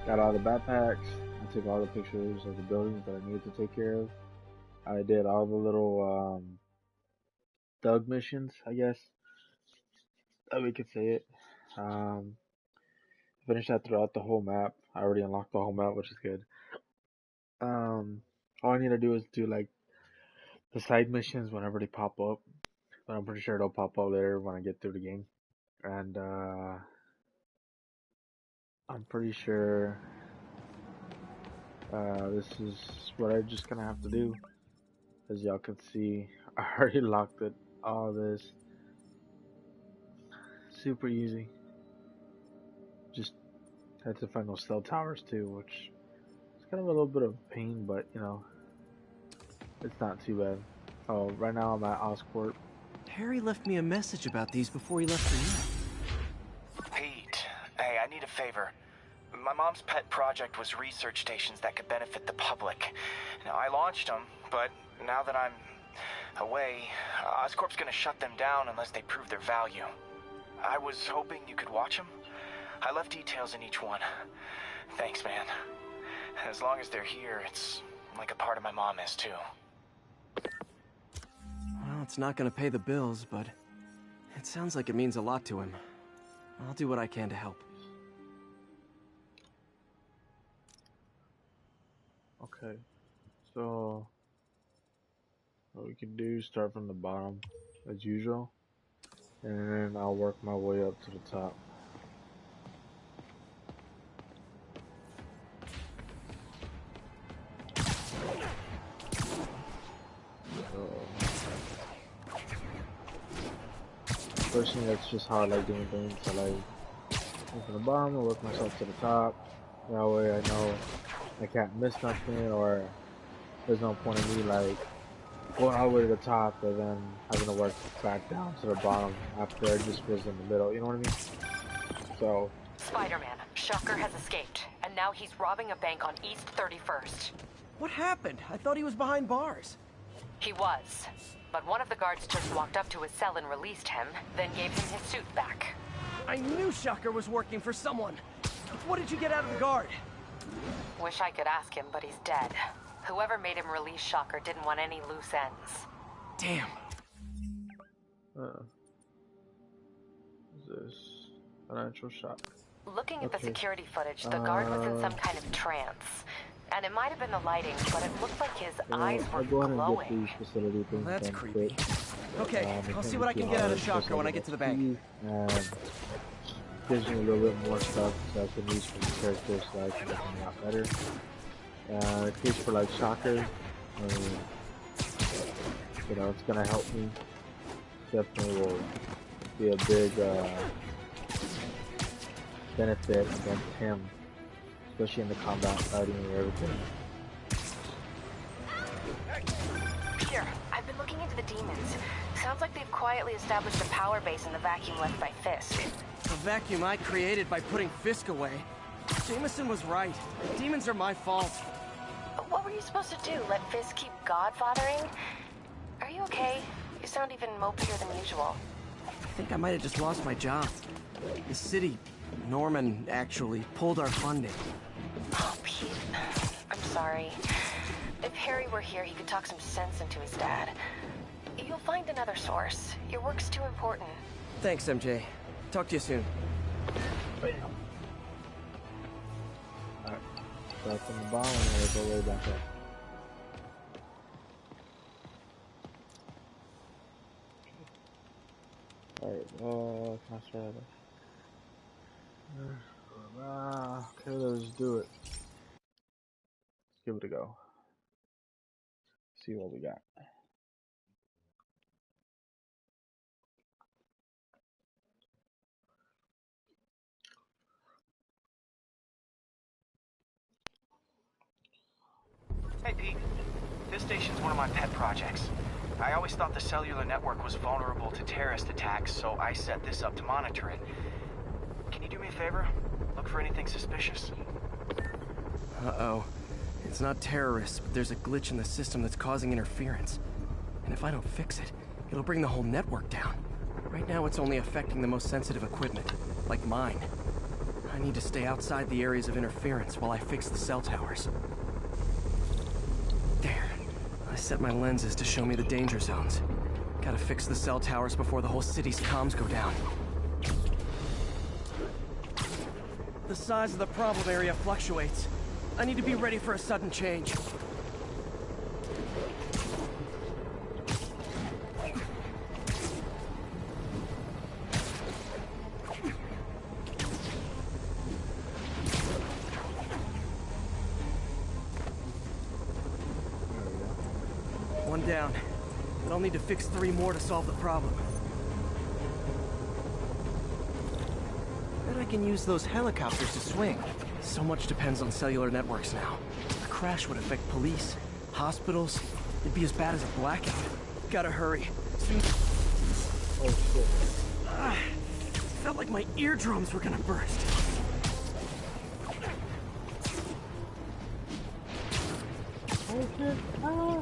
Got all the backpacks. I took all the pictures of the buildings that I needed to take care of. I did all the little thug missions, I guess that we could say it. Um, Finished that throughout the whole map. I already unlocked the whole map, which is good. Um, all I need to do is do like the side missions whenever they pop up. But I'm pretty sure they'll pop up later when I get through the game. And I'm pretty sure this is what I just gonna have to do. As y'all can see, I already locked it. All this super easy. Just had to find those cell towers too, which is kind of a little bit of pain, but you know, it's not too bad. Oh, right now I'm at Oscorp. Harry left me a message about these before he left for you. Pete, hey, I need a favor. My mom's pet project was research stations that could benefit the public. Now, I launched them, but now that I'm away, Oscorp's gonna shut them down unless they prove their value. I was hoping you could watch them. I left details in each one. Thanks, man. As long as they're here, it's like a part of my mom is, too. Well, it's not gonna pay the bills, but it sounds like it means a lot to him. I'll do what I can to help. Okay, so what we can do, start from the bottom as usual, and then I'll work my way up to the top. Personally, that's just how I like doing things. I like go from the bottom and work myself to the top. That way I know I can't miss nothing, or there's no point in me like going all the way to the top and then having to work back down to the bottom after I just was in the middle. You know what I mean? So Spider-Man, Shocker has escaped, and now he's robbing a bank on East 31st. What happened? I thought he was behind bars. He was, but one of the guards just walked up to his cell and released him, then gave him his suit back. I knew Shocker was working for someone. What did you get out of the guard? Wish I could ask him, but he's dead. Whoever made him release Shocker didn't want any loose ends. Damn. Is this financial shock? Looking at the security footage, the guard was in some kind of trance. And it might have been the lighting, but it looked like his eyes were glowing. Well, that's creepy. Okay, I'll see what I can get out of Shocker when I get to the bank. Gives me a little bit more stuff that I can use from the characters so I can make them a lot better. In case for like Shocker, you know, it's gonna help me. Definitely will be a big benefit against him, especially in the combat fighting and everything. Here, I've been looking into the demons. Sounds like they've quietly established a power base in the vacuum left by Fisk. The vacuum I created by putting Fisk away. Jameson was right. Demons are my fault. But what were you supposed to do? Let Fisk keep godfathering? Are you okay? You sound even mopier than usual. I think I might have just lost my job. The city, Norman, actually pulled our funding. Oh, Pete. I'm sorry. If Harry were here, he could talk some sense into his dad. You'll find another source. Your work's too important. Thanks, MJ. Talk to you soon. Alright, start from the bottom and we'll go way back up. Alright, can I start over? Okay, let's do it. Let's give it a go. See what we got. Hey, Pete. This station's one of my pet projects. I always thought the cellular network was vulnerable to terrorist attacks, so I set this up to monitor it. Can you do me a favor? Look for anything suspicious. Uh-oh. It's not terrorists, but there's a glitch in the system that's causing interference. And if I don't fix it, it'll bring the whole network down. Right now, it's only affecting the most sensitive equipment, like mine. I need to stay outside the areas of interference while I fix the cell towers. There. I set my lenses to show me the danger zones. Gotta fix the cell towers before the whole city's comms go down. The size of the problem area fluctuates. I need to be ready for a sudden change. One down, but I'll need to fix 3 more to solve the problem. Bet I can use those helicopters to swing. So much depends on cellular networks now. A crash would affect police, hospitals. It'd be as bad as a blackout. Gotta hurry. Soon. Oh shit. Felt like my eardrums were gonna burst. Oh shit. Ah.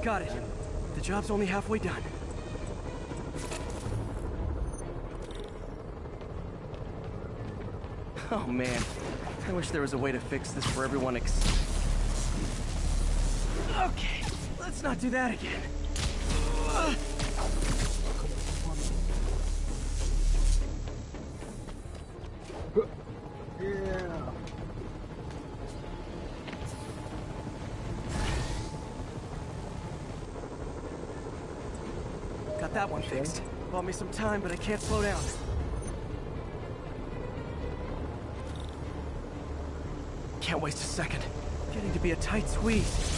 Got it. The job's only halfway done. Oh man, I wish there was a way to fix this for everyone Okay, let's not do that again. Yeah. Got that one fixed. Bought me some time, but I can't slow down. Can't waste a second. Getting to be a tight squeeze.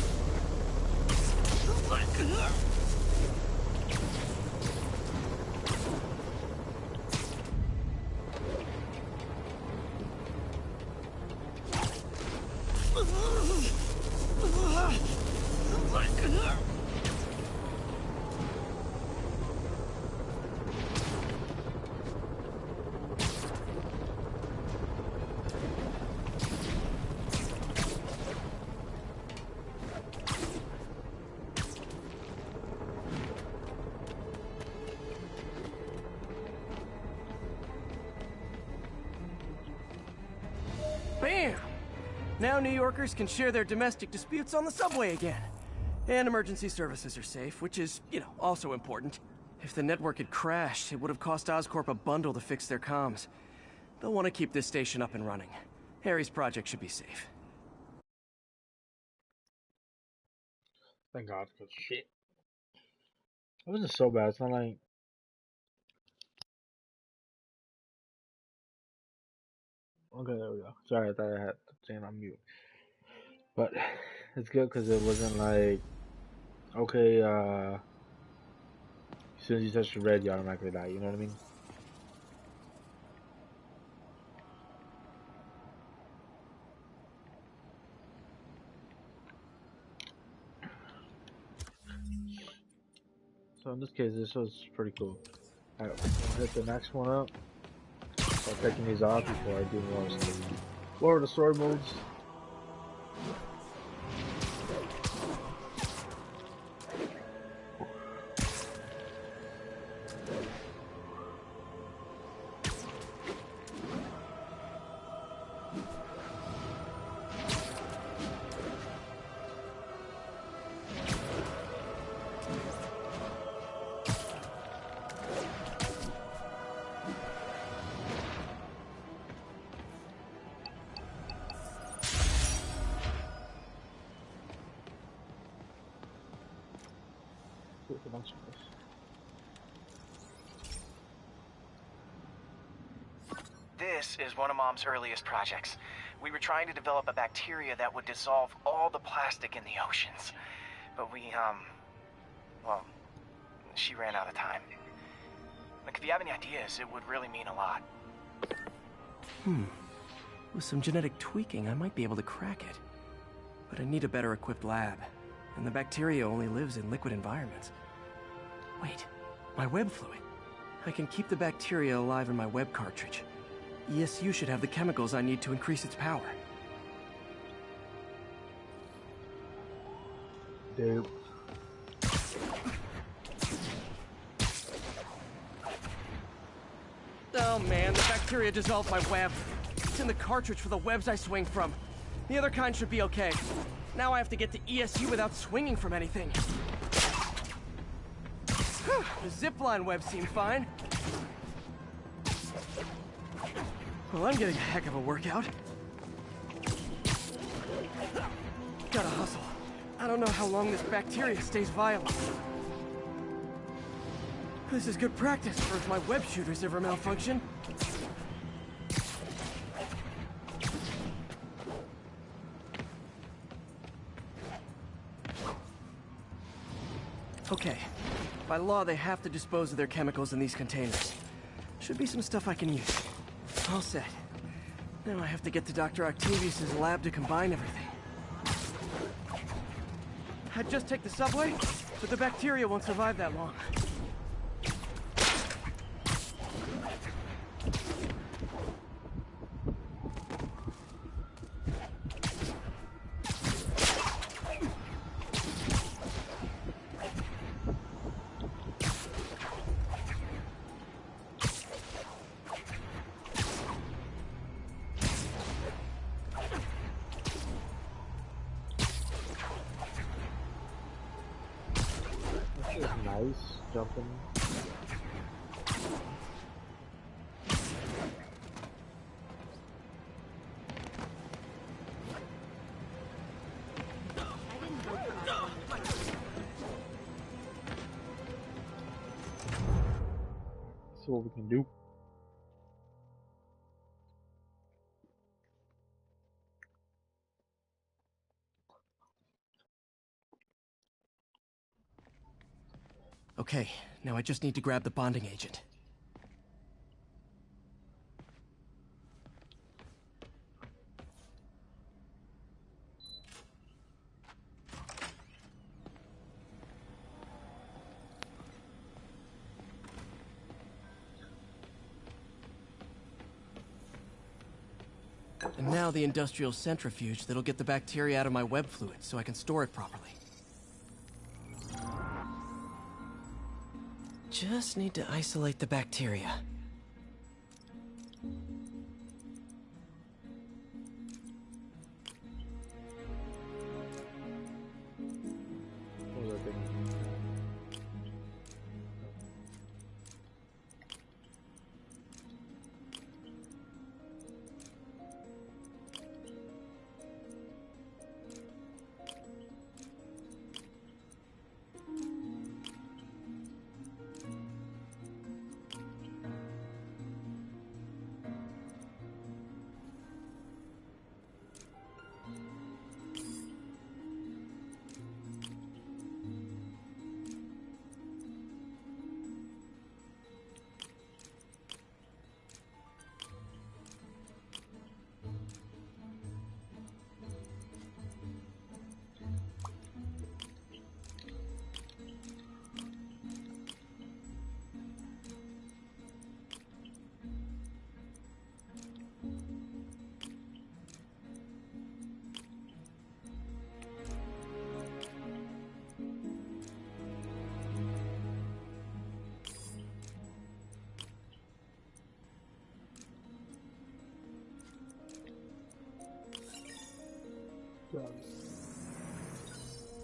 Bam! Now New Yorkers can share their domestic disputes on the subway again. And emergency services are safe, which is, also important. If the network had crashed, it would have cost Oscorp a bundle to fix their comms. They'll want to keep this station up and running. Harry's project should be safe. Thank God, cause shit. It wasn't so bad. It's not like. Okay, there we go. Sorry, I thought I had the thing on mute. But it's good because it wasn't like, okay, as soon as you touch the red, you automatically die. You know what I mean? So in this case, this was pretty cool. Alright, I'll hit the next one up. Start taking these off before I do more stuff. What are the story modes? This is one of Mom's earliest projects. We were trying to develop a bacteria that would dissolve all the plastic in the oceans. But well, she ran out of time. Like, if you have any ideas, it would really mean a lot. With some genetic tweaking, I might be able to crack it. But I need a better equipped lab. And the bacteria only lives in liquid environments. Wait, my web fluid. I can keep the bacteria alive in my web cartridge. ESU should have the chemicals I need to increase its power. Dude. Oh man, the bacteria dissolved my web. It's in the cartridge for the webs I swing from. The other kind should be okay. Now I have to get to ESU without swinging from anything. The zipline web seemed fine. Well, I'm getting a heck of a workout. Gotta hustle. I don't know how long this bacteria stays viable. This is good practice for if my web shooters ever malfunction. Okay. By law, they have to dispose of their chemicals in these containers. Should be some stuff I can use. All set. Now I have to get to Dr. Octavius's lab to combine everything. I'd just take the subway, but the bacteria won't survive that long. Nice jumping. See what we can do. Okay, now I just need to grab the bonding agent. And now the industrial centrifuge that'll get the bacteria out of my web fluid so I can store it properly. Just need to isolate the bacteria.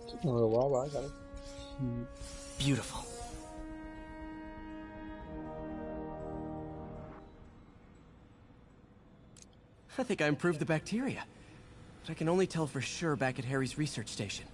Took me a little while, but I got it. Beautiful. I think I improved the bacteria. But I can only tell for sure back at Harry's research station.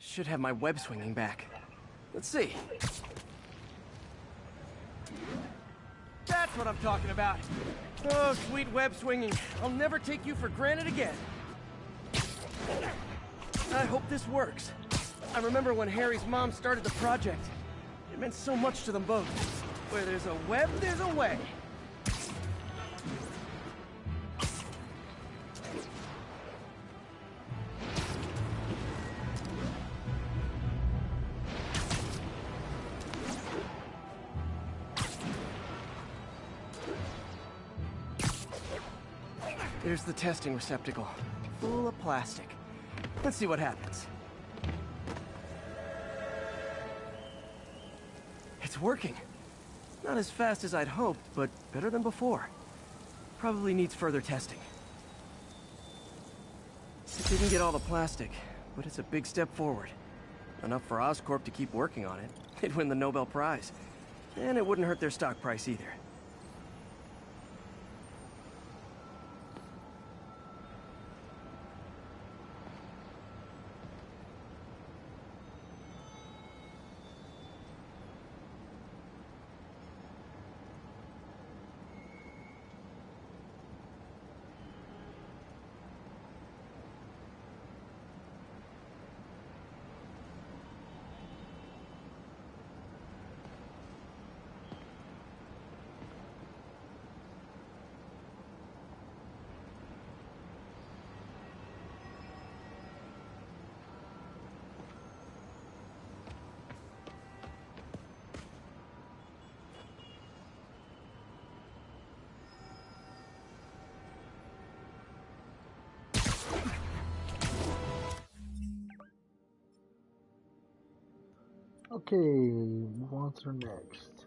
Should have my web swinging back. Let's see. That's That's what I'm talking about. Oh, sweet web swinging. I'll never take you for granted again. I hope this works. I remember when Harry's mom started the project. It meant so much to them both. Where there's a web, there's a way. There's the testing receptacle, full of plastic. Let's see what happens. It's working. Not as fast as I'd hoped, but better than before. Probably needs further testing. It didn't get all the plastic, but it's a big step forward. Enough for Oscorp to keep working on it. They'd win the Nobel Prize. And it wouldn't hurt their stock price either. Okay, move on to the next.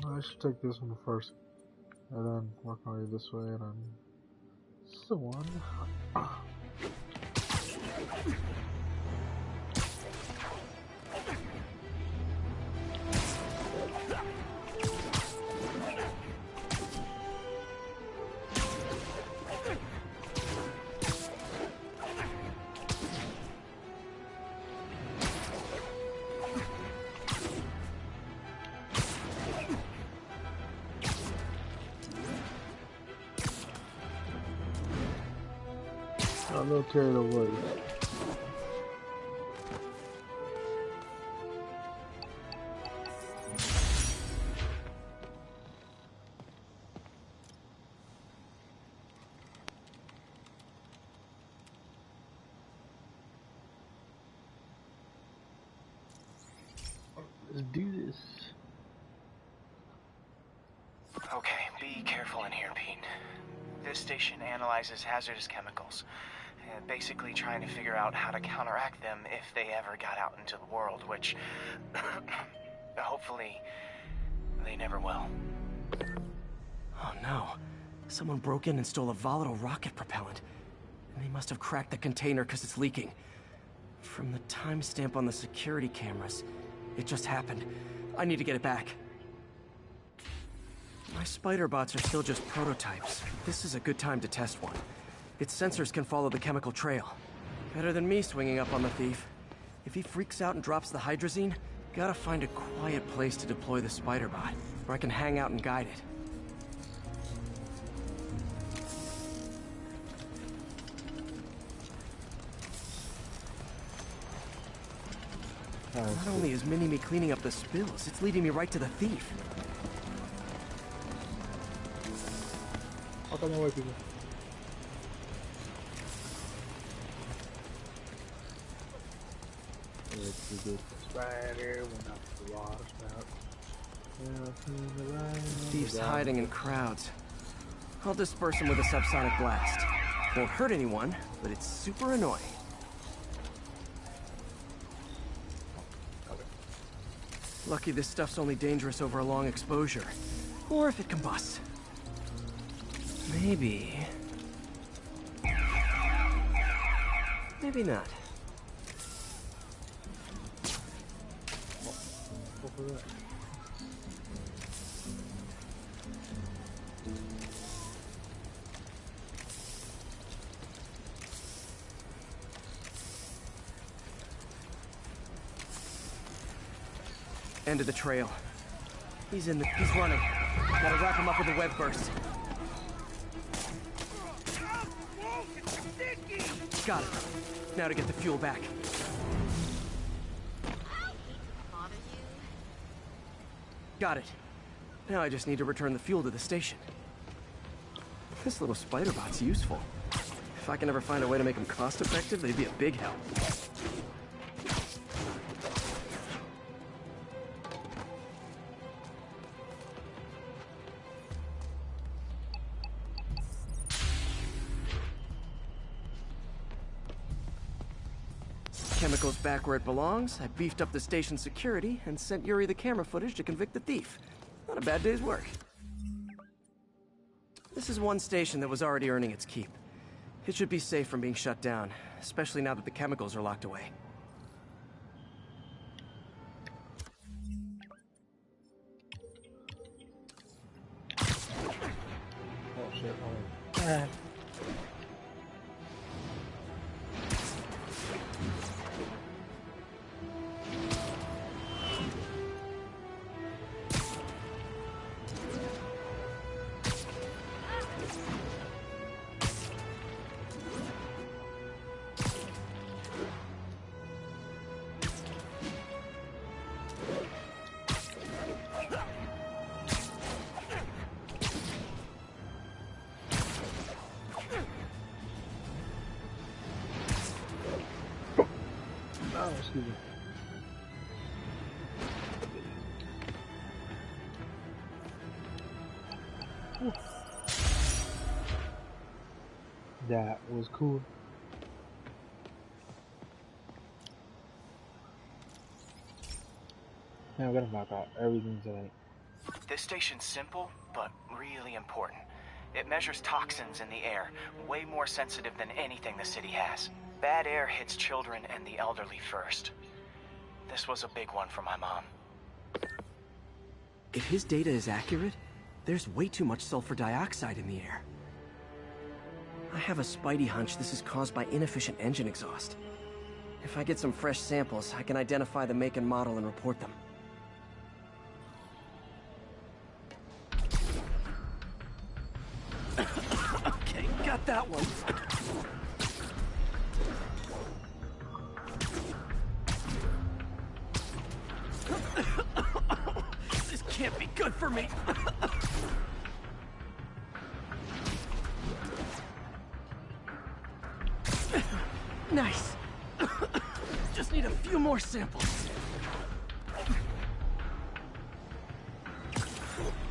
I should take this one first, and then work my way this way, and then so on. I'm gonna carry the wood. Let's do this. Okay, be careful in here, Pete. This station analyzes hazardous chemicals, basically trying to figure out how to counteract them if they ever got out into the world, which hopefully they never will. Oh no. Someone broke in and stole a volatile rocket propellant. And they must have cracked the container because it's leaking. From the timestamp on the security cameras, it just happened. I need to get it back. My spider bots are still just prototypes. This is a good time to test one. Its sensors can follow the chemical trail. Better than me swinging up on the thief. If he freaks out and drops the hydrazine, gotta find a quiet place to deploy the spider bot, where I can hang out and guide it. Not only is Mini-Me cleaning up the spills, it's leading me right to the thief. I'll come away, people. It's a good spider when I lost out. Thieves hiding in crowds. I'll disperse them with a subsonic blast. Won't hurt anyone, but it's super annoying. Lucky this stuff's only dangerous over a long exposure. Or if it combusts. Maybe... maybe not. What was that? End of the trail. He's running. Gotta wrap him up with a web burst. Got it. Now to get the fuel back. Got it. Now I just need to return the fuel to the station. This little spider bot's useful. If I can ever find a way to make them cost-effective, they'd be a big help. Chemicals back where it belongs. I beefed up the station's security and sent Yuri the camera footage to convict the thief. Not a bad day's work. This is one station that was already earning its keep. It should be safe from being shut down, especially now that the chemicals are locked away. Oh shit, oh. Oh, excuse me. Whew. That was cool. Man, I'm gonna knock out everything tonight. This station's simple, but really important. It measures toxins in the air, way more sensitive than anything the city has. Bad air hits children and the elderly first. This was a big one for my mom. If his data is accurate, there's way too much sulfur dioxide in the air. I have a spidey hunch this is caused by inefficient engine exhaust. If I get some fresh samples, I can identify the make and model and report them. Okay, got that one. This can't be good for me. Nice. Just need a few more samples.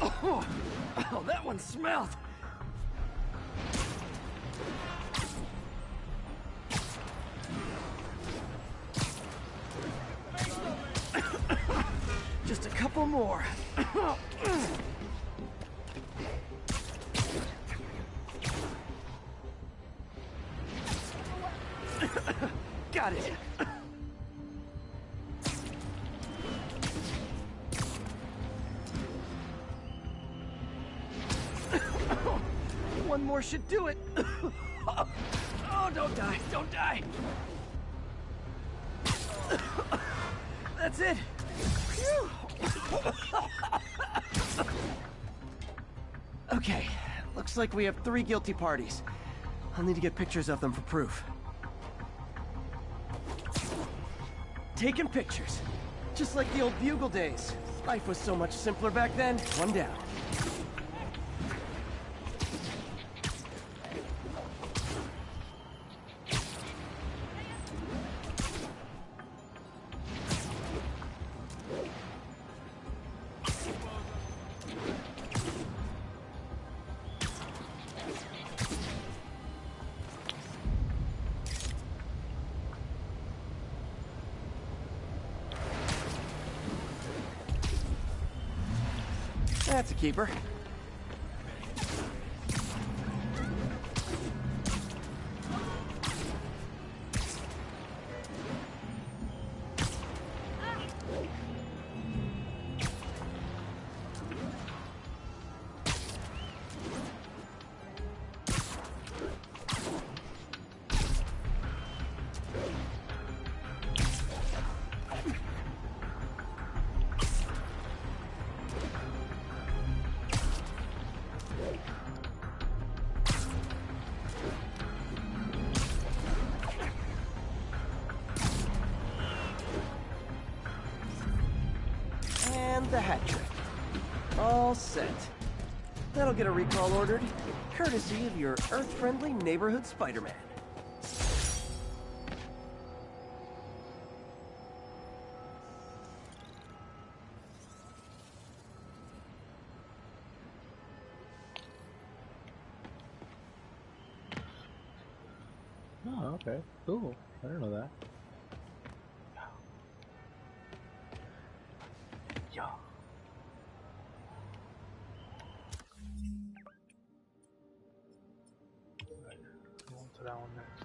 Oh, that one smelled. Just a couple more. Got it. One more should do it. Oh, don't die, don't die. That's it. Phew. Okay, looks like we have 3 guilty parties. I'll need to get pictures of them for proof. Taking pictures. Just like the old Bugle days. Life was so much simpler back then. One down. That's a keeper. hat trick. All set. That'll get a recall ordered, courtesy of your Earth-friendly neighborhood Spider-Man. Oh, okay. Cool. I didn't know that. Yeah. Right. Go on to that one next.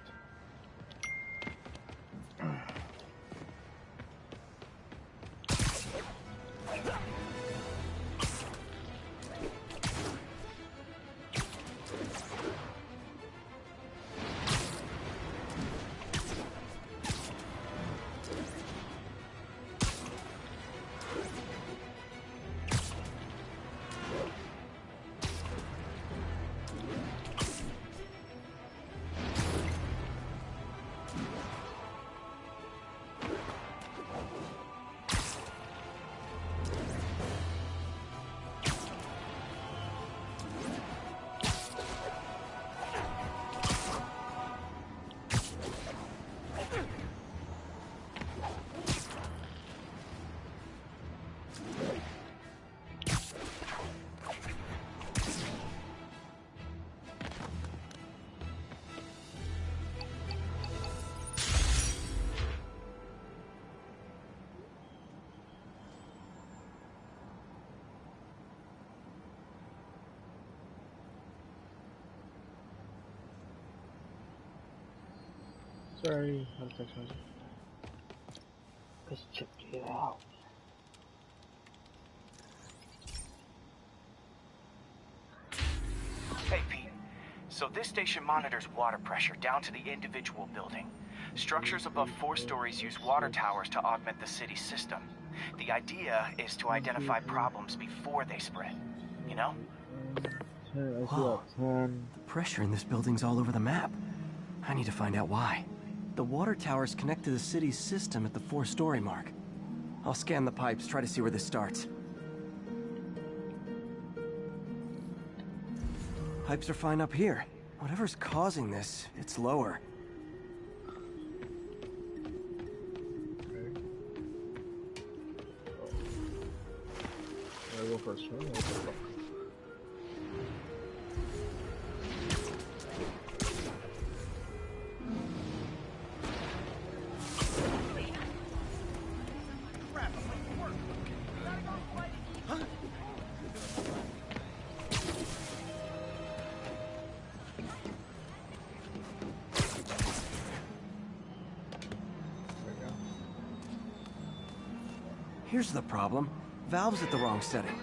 Sorry, I was text message. Just checked it out. Hey, Pete. So this station monitors water pressure down to the individual building. Structures above 4 stories use water towers to augment the city's system. The idea is to identify problems before they spread. You know? Whoa. The pressure in this building's all over the map. I need to find out why. The water towers connect to the city's system at the 4-story mark. I'll scan the pipes, try to see where this starts. Pipes are fine up here. Whatever's causing this, it's lower. Okay. I'll go first, right? Here's the problem. Valve's at the wrong setting.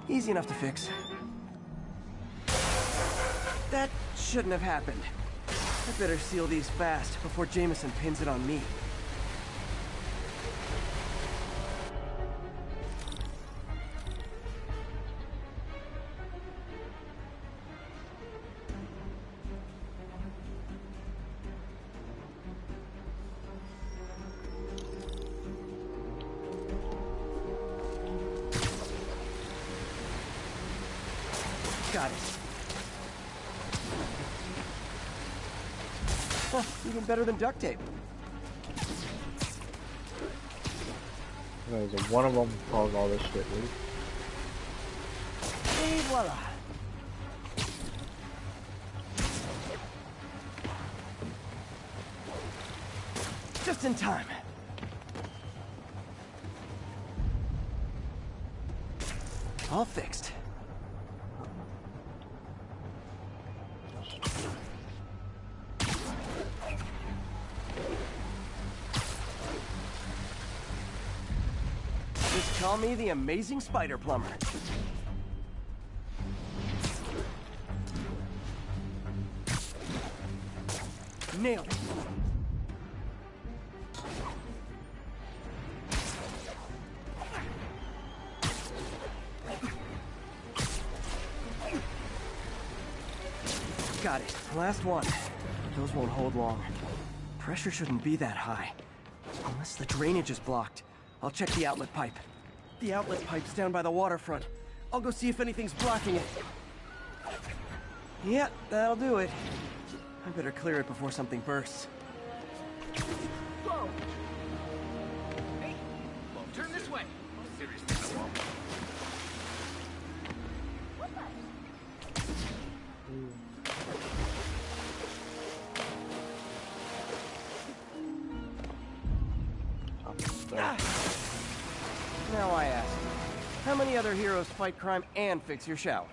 Easy enough to fix. That shouldn't have happened. I better seal these fast before Jameson pins it on me. Got it. Huh, even better than duct tape. Okay, so one of them caused all this shit, dude. Et voila. Just in time. All fixed. Just call me the amazing spider plumber. Nailed it. Got it. Last one. Those won't hold long. Pressure shouldn't be that high. Unless the drainage is blocked. I'll check the outlet pipe. The outlet pipe's down by the waterfront. I'll go see if anything's blocking it. Yeah, that'll do it. I better clear it before something bursts. Whoa! Hey, turn this way. Seriously, I won't. Now I ask you, how many other heroes fight crime and fix your shower?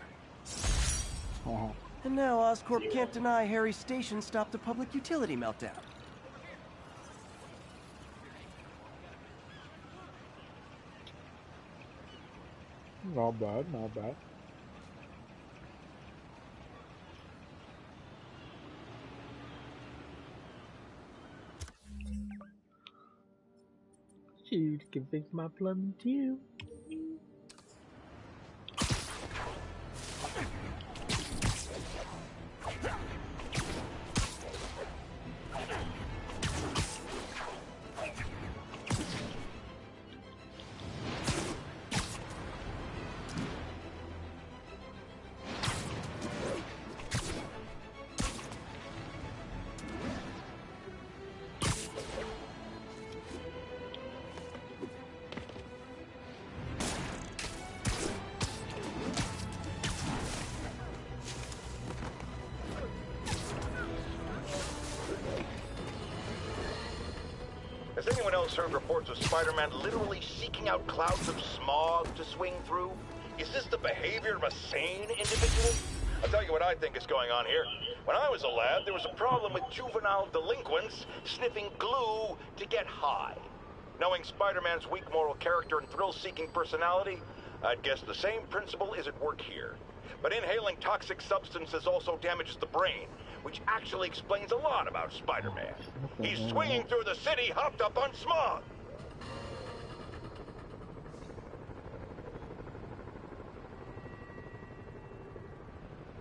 And now Oscorp can't deny Harry's station stopped a public utility meltdown. Not bad, not bad. You can fix my plumbing too. Has anyone else heard reports of Spider-Man literally seeking out clouds of smog to swing through? Is this the behavior of a sane individual? I'll tell you what I think is going on here. When I was a lad, there was a problem with juvenile delinquents sniffing glue to get high. Knowing Spider-Man's weak moral character and thrill-seeking personality, I'd guess the same principle is at work here. But inhaling toxic substances also damages the brain, which actually explains a lot about Spider-Man. He's swinging through the city hopped up on smog.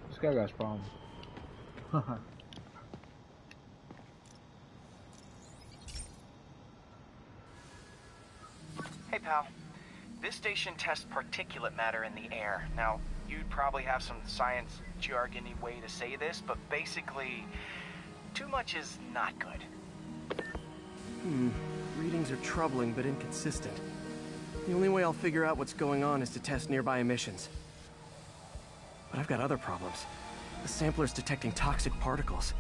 This guy got problems. Hey, pal. This station tests particulate matter in the air. Now, you'd probably have some science jargony way to say this, but basically, too much is not good. Readings are troubling but inconsistent. The only way I'll figure out what's going on is to test nearby emissions. But I've got other problems. The sampler's detecting toxic particles.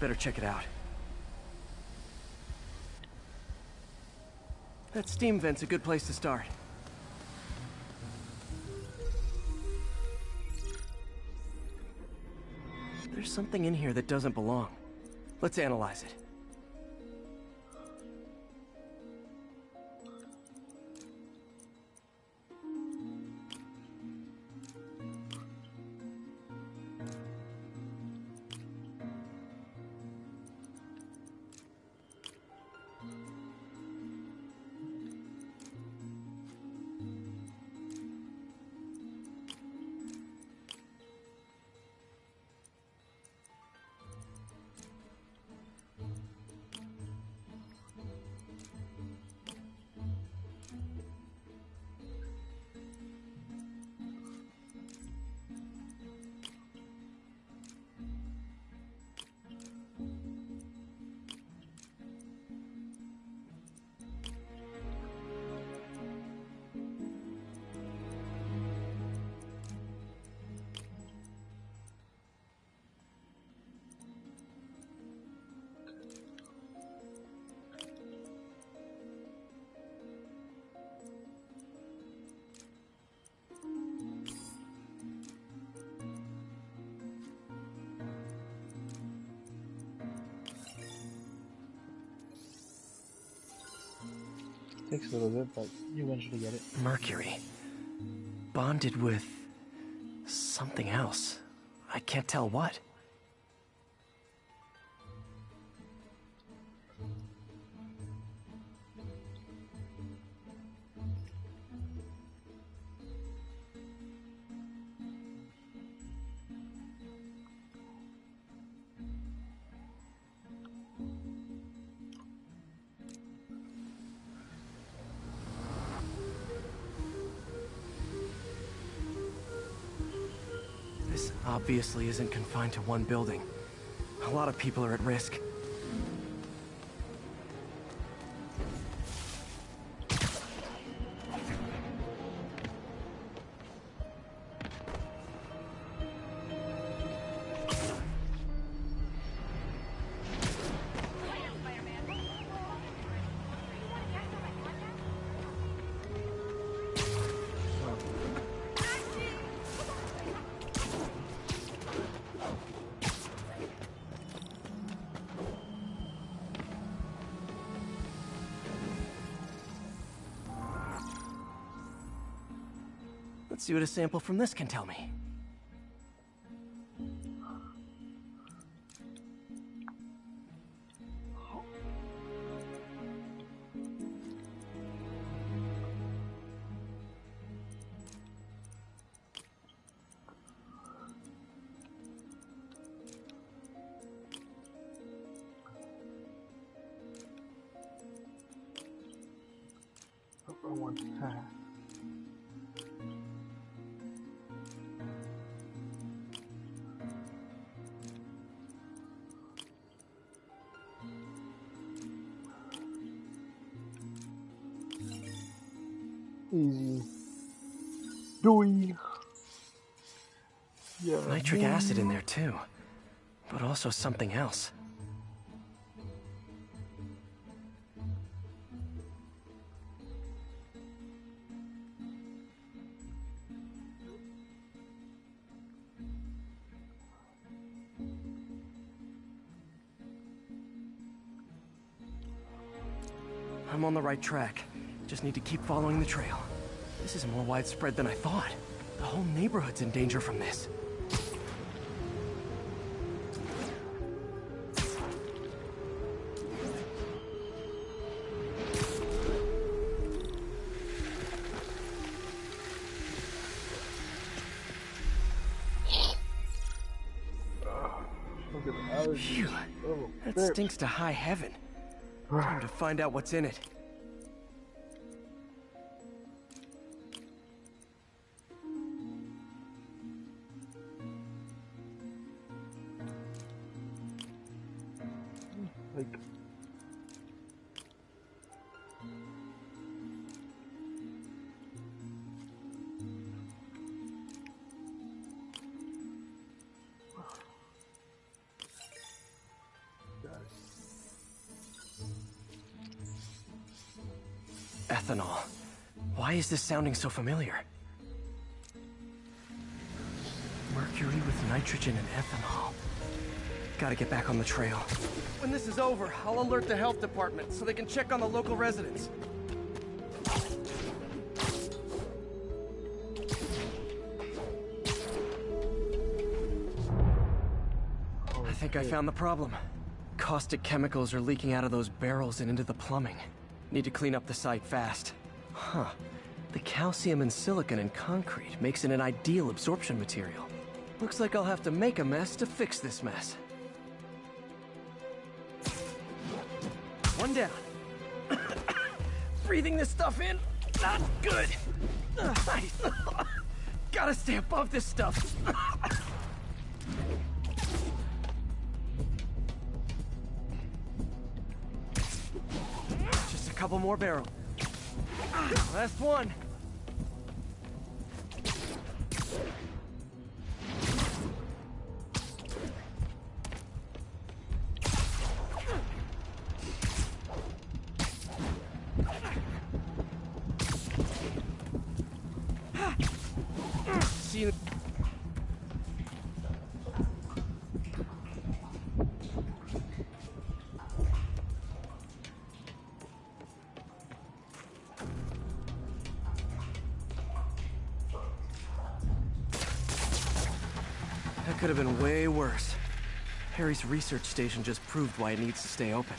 Better check it out. That steam vent's a good place to start. There's something in here that doesn't belong. Let's analyze it. Takes a little bit, but you eventually get it. Mercury. Bonded with something else. I can't tell what. This obviously isn't confined to one building. A lot of people are at risk. Let's see what a sample from this can tell me. I want to have. Easy. Doing. Yeah. Nitric acid in there too, but also something else. I'm on the right track. Just need to keep following the trail. This is more widespread than I thought. The whole neighborhood's in danger from this. Look at the allergies. Phew. Oh, That shit. stinks to high heaven. Time to find out what's in it. Like, Ethanol. Why is this sounding so familiar? Mercury with nitrogen and ethanol. Gotta get back on the trail. When this is over, I'll alert the health department so they can check on the local residents. I think I found the problem. Caustic chemicals are leaking out of those barrels and into the plumbing. Need to clean up the site fast. Huh. The calcium and silicon in concrete makes it an ideal absorption material. Looks like I'll have to make a mess to fix this mess. One down. Breathing this stuff in, not good. Gotta stay above this stuff. Just a couple more barrels. Last one. See you. That could have been way worse. Harry's research station just proved why it needs to stay open.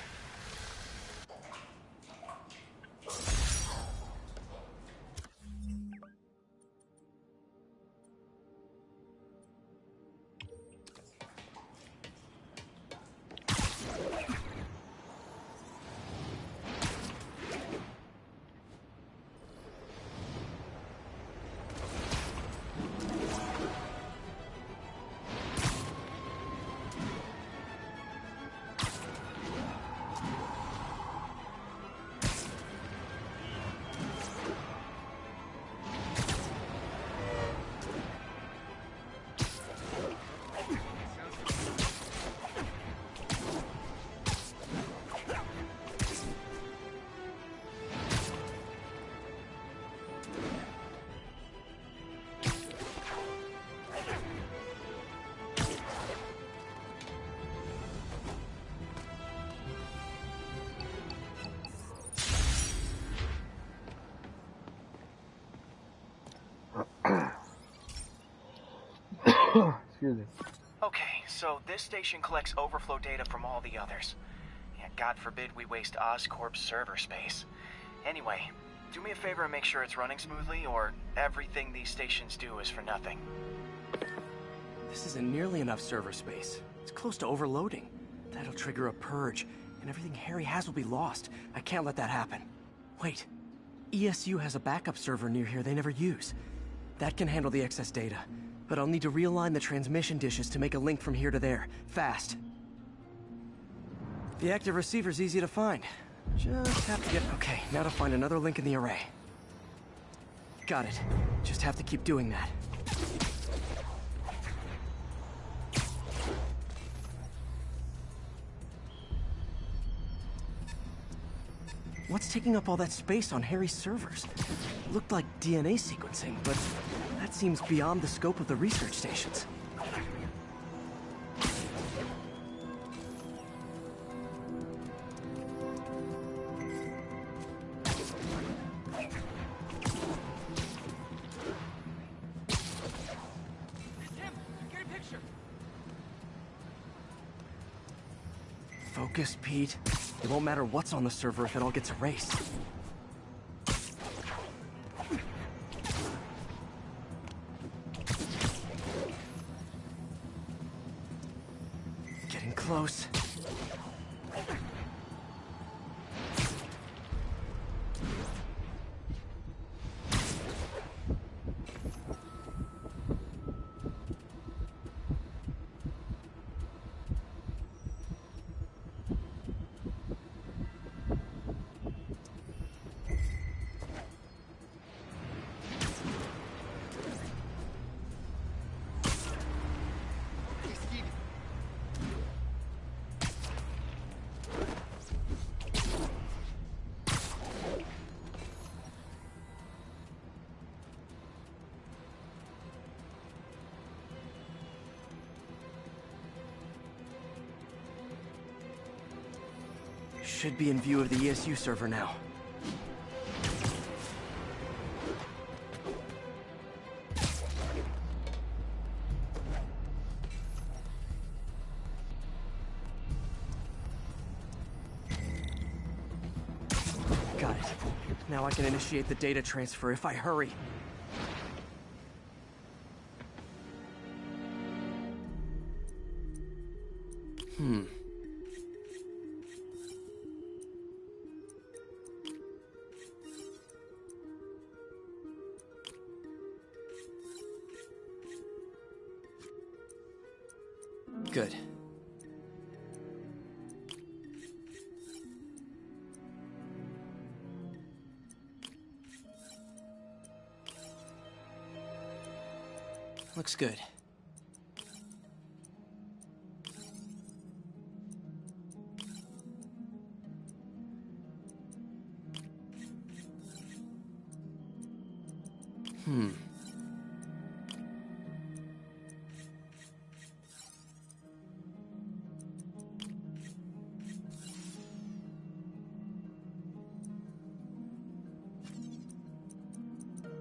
Excuse me. Okay, so this station collects overflow data from all the others. Yeah, God forbid we waste Oscorp's server space. Anyway, do me a favor and make sure it's running smoothly, or everything these stations do is for nothing. This isn't nearly enough server space. It's close to overloading. That'll trigger a purge, and everything Harry has will be lost. I can't let that happen. Wait. ESU has a backup server near here they never use. That can handle the excess data, but I'll need to realign the transmission dishes to make a link from here to there, fast. The active receiver's easy to find. Just have to get... Okay, now to find another link in the array. Got it. Just have to keep doing that. What's taking up all that space on Harry's servers? Looked like DNA sequencing, but that seems beyond the scope of the research stations. Focus, Pete. It won't matter what's on the server if it all gets erased. Getting close. Should be in view of the ESU server now. Got it. Now I can initiate the data transfer if I hurry. Good. Looks good.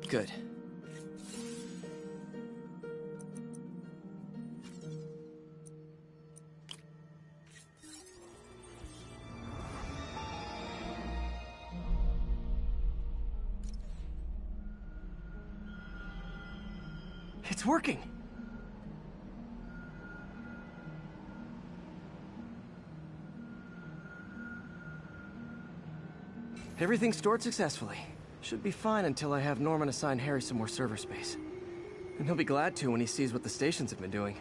Good. It's working! Everything's stored successfully. Should be fine until I have Norman assign Harry some more server space. And he'll be glad to when he sees what the stations have been doing.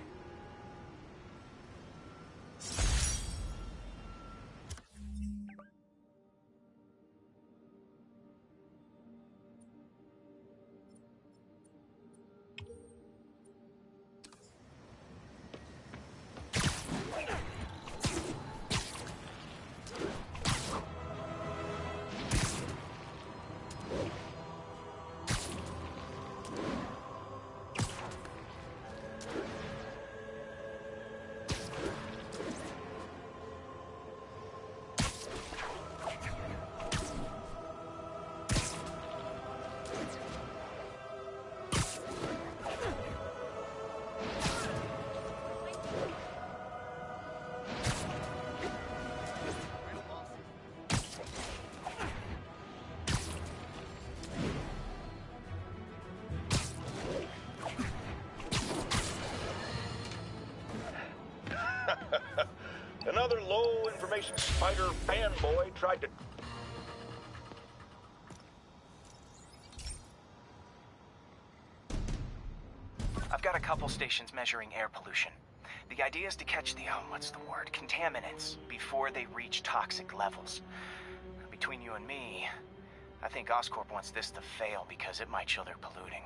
Another low-information spider fanboy tried to... I've got a couple stations measuring air pollution. The idea is to catch the, contaminants before they reach toxic levels. Between you and me, I think Oscorp wants this to fail because it might show they're polluting.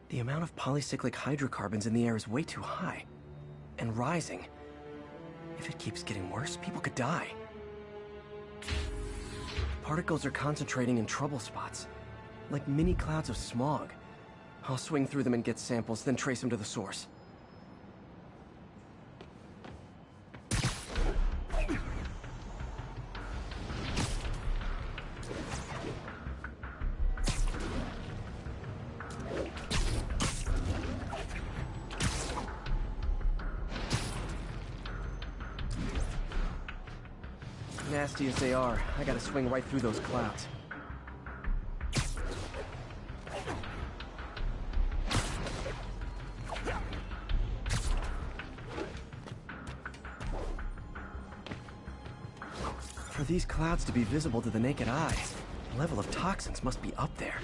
The amount of polycyclic hydrocarbons in the air is way too high. And rising. If it keeps getting worse, people could die. Particles are concentrating in trouble spots, like mini clouds of smog. I'll swing through them and get samples, then trace them to the source. Nasty as they are, I gotta swing right through those clouds. For these clouds to be visible to the naked eye, the level of toxins must be up there.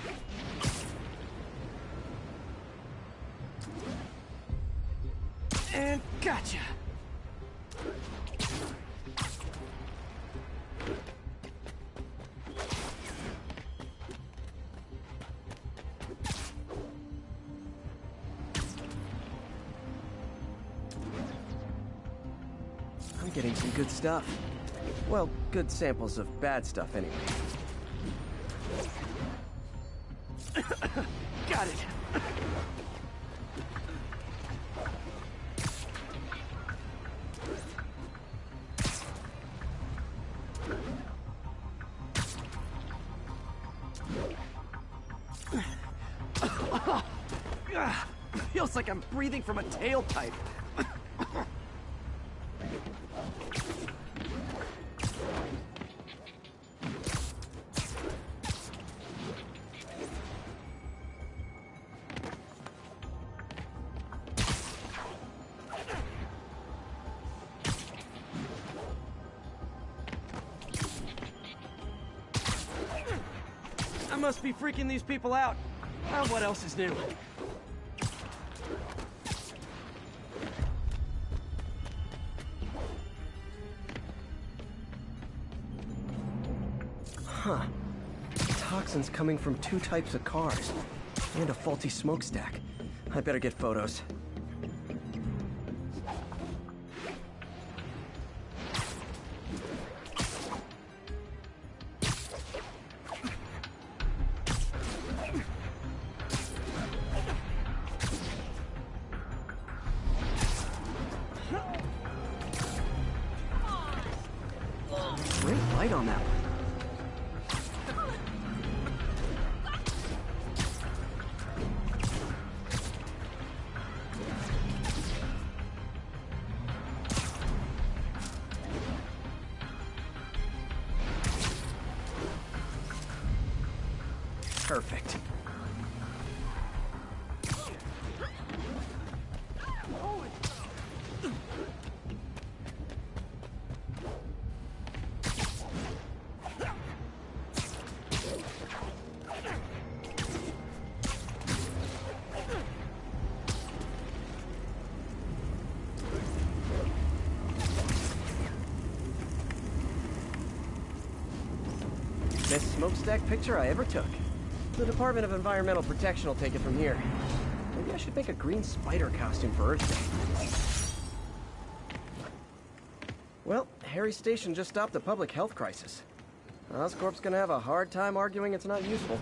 And gotcha! I'm getting some good stuff. Well, good samples of bad stuff anyway. Got it! Feels like I'm breathing from a tailpipe. I must be freaking these people out. What else is new? Huh. Toxins coming from 2 types of cars. And a faulty smokestack. I better get photos. Great light on that one. Perfect. Best smokestack picture I ever took. The Department of Environmental Protection will take it from here. Maybe I should make a green spider costume for Earth Day. Well, Harry's station just stopped a public health crisis. Oscorp's gonna have a hard time arguing it's not useful.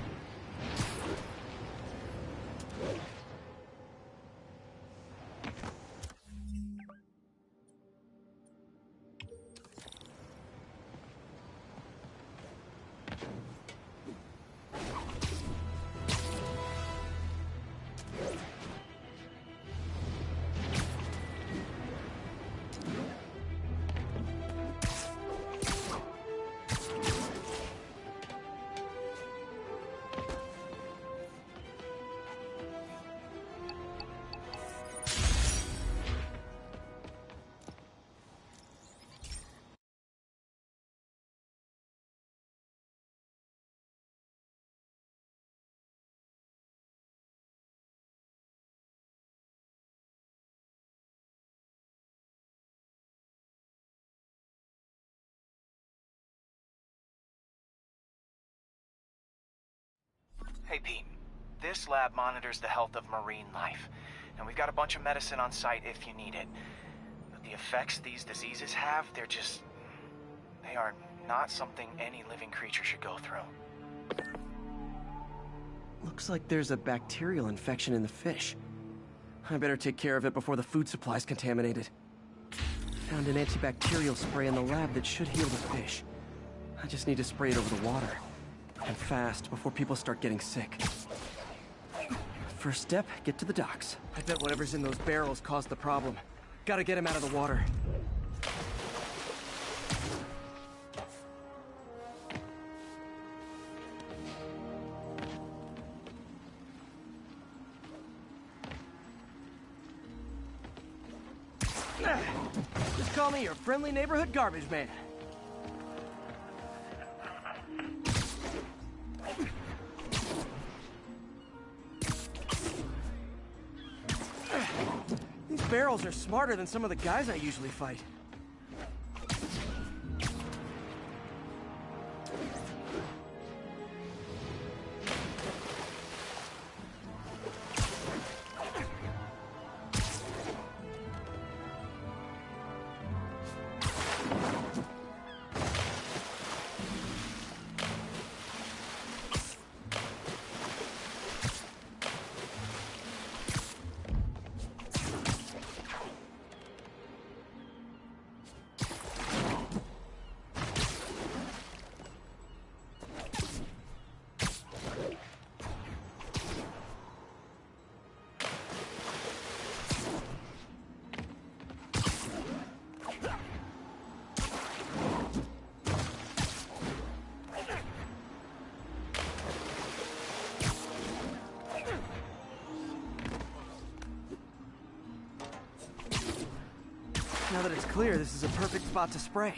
Hey, Pete. This lab monitors the health of marine life, and we've got a bunch of medicine on site if you need it. But the effects these diseases have, they are not something any living creature should go through. Looks like there's a bacterial infection in the fish. I better take care of it before the food supply's contaminated. Found an antibacterial spray in the lab that should heal the fish. I just need to spray it over the water. And fast, before people start getting sick. First step, get to the docks. I bet whatever's in those barrels caused the problem. Gotta get him out of the water. Just call me your friendly neighborhood garbage man. These barrels are smarter than some of the guys I usually fight. Now that it's clear, this is a perfect spot to spray.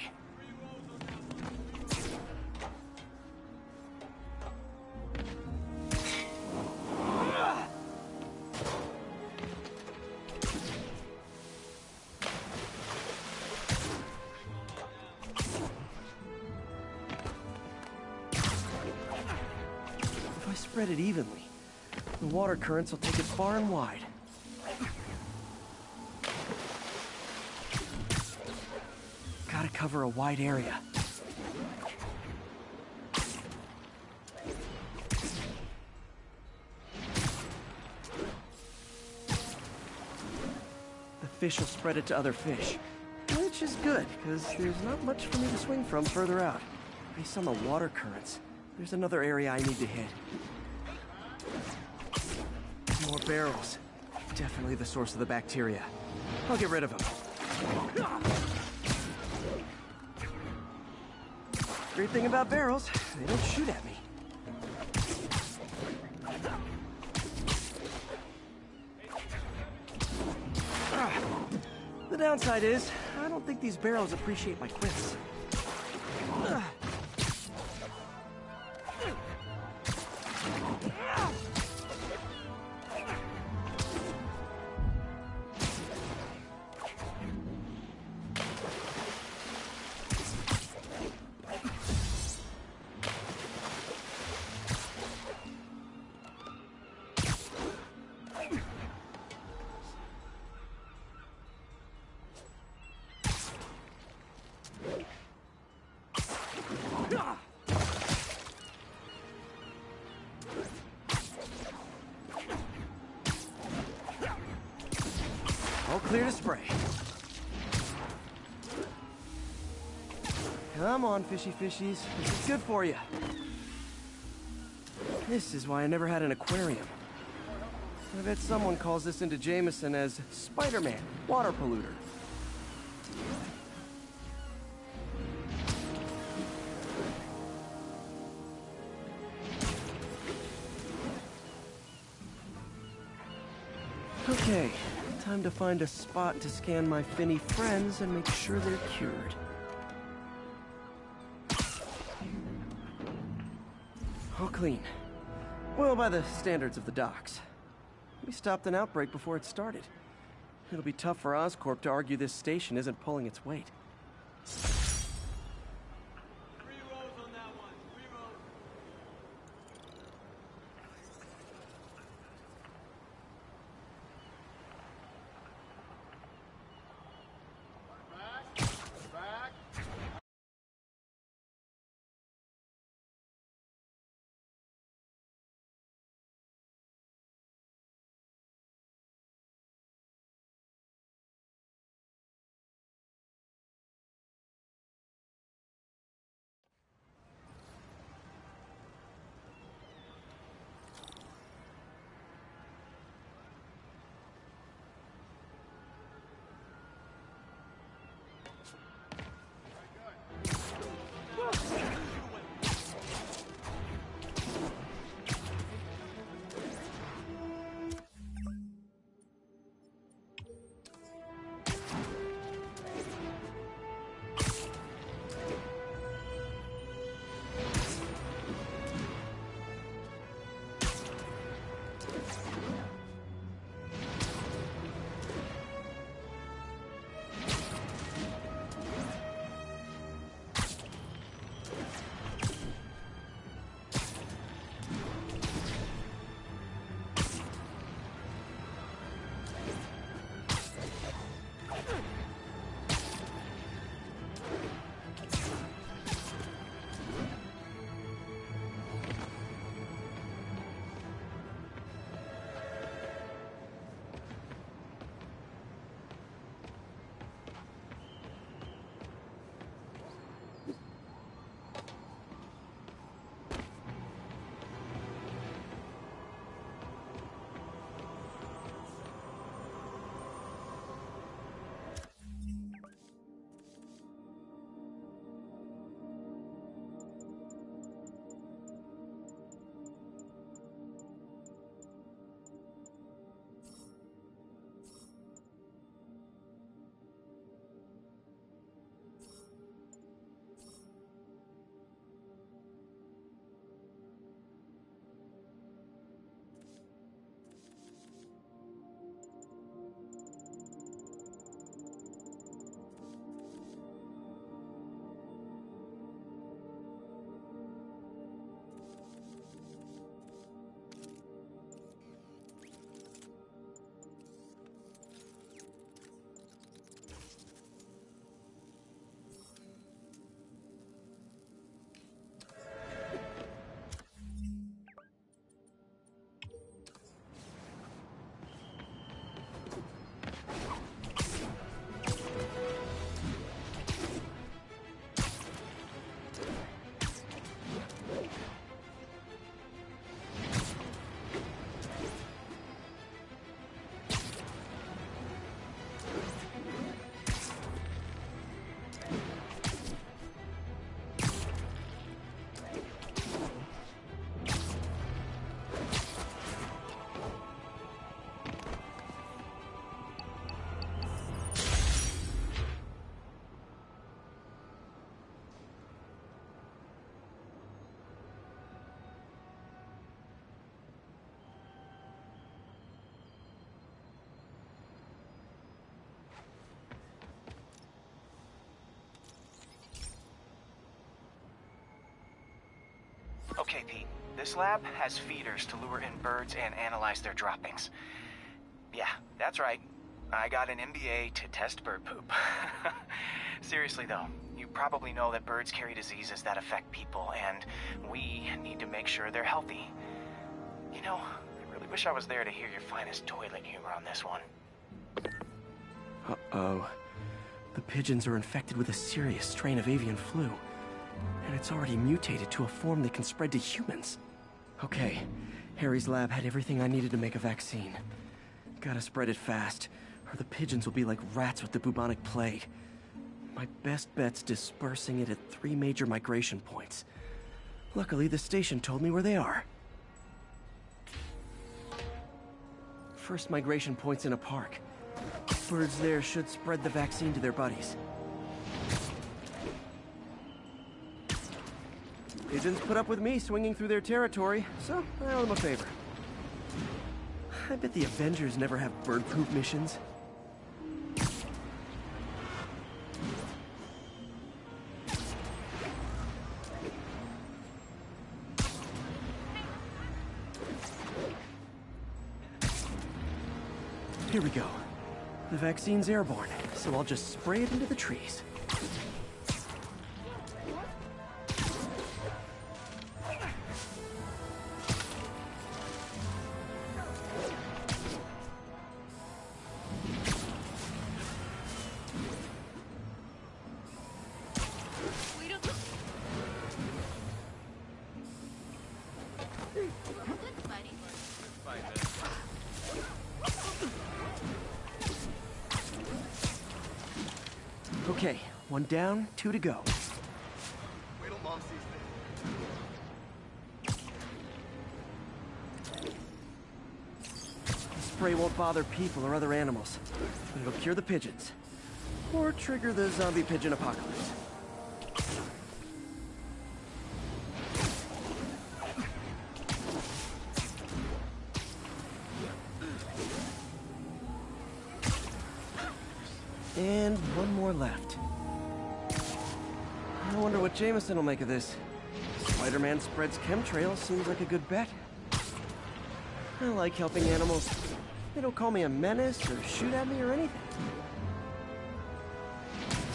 If I spread it evenly, the water currents will take it far and wide. Gotta cover a wide area. The fish will spread it to other fish, which is good, because there's not much for me to swing from further out. Based on the water currents, there's another area I need to hit. More barrels. Definitely the source of the bacteria. I'll get rid of them. Great thing about barrels, they don't shoot at me. The downside is, I don't think these barrels appreciate my quips. All clear to spray. Come on, fishy fishies. This is good for you. This is why I never had an aquarium. I bet someone calls this into Jameson as Spider-Man, water polluter. Okay, time to find a spot to scan my finny friends and make sure they're cured. All clean. Well, by the standards of the docks. We stopped an outbreak before it started. It'll be tough for Oscorp to argue this station isn't pulling its weight. Okay, Pete. This lab has feeders to lure in birds and analyze their droppings. Yeah, that's right. I got an MBA to test bird poop. Seriously though, you probably know that birds carry diseases that affect people, and we need to make sure they're healthy. You know, I really wish I was there to hear your finest toilet humor on this one. Uh-oh. The pigeons are infected with a serious strain of avian flu. And it's already mutated to a form that can spread to humans. Okay, Harry's lab had everything I needed to make a vaccine. Gotta spread it fast, or the pigeons will be like rats with the bubonic plague. My best bet's dispersing it at 3 major migration points. Luckily, the station told me where they are. First migration point's in a park. Birds there should spread the vaccine to their buddies. Pigeons put up with me swinging through their territory, so I owe them a favor. I bet the Avengers never have bird poop missions. Here we go. The vaccine's airborne, so I'll just spray it into the trees. Okay, 1 down, 2 to go. Wait till Mom sees The spray won't bother people or other animals, but it'll cure the pigeons. Or trigger the zombie pigeon apocalypse. And 1 more left. I wonder what Jameson will make of this. Spider-Man spreads chemtrails seems like a good bet. I like helping animals. They don't call me a menace or shoot at me or anything.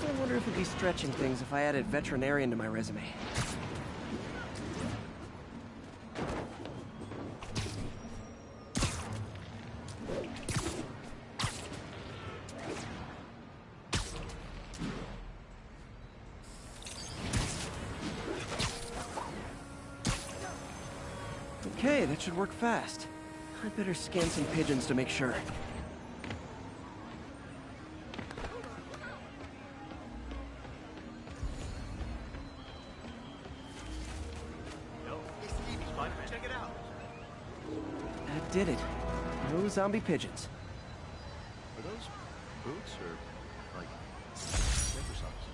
I wonder if it'd be stretching things if I added veterinarian to my resume. Okay, that should work fast. I'd better scan some pigeons to make sure. Check it out. That did it. No zombie pigeons. Are those boots or like zipper socks?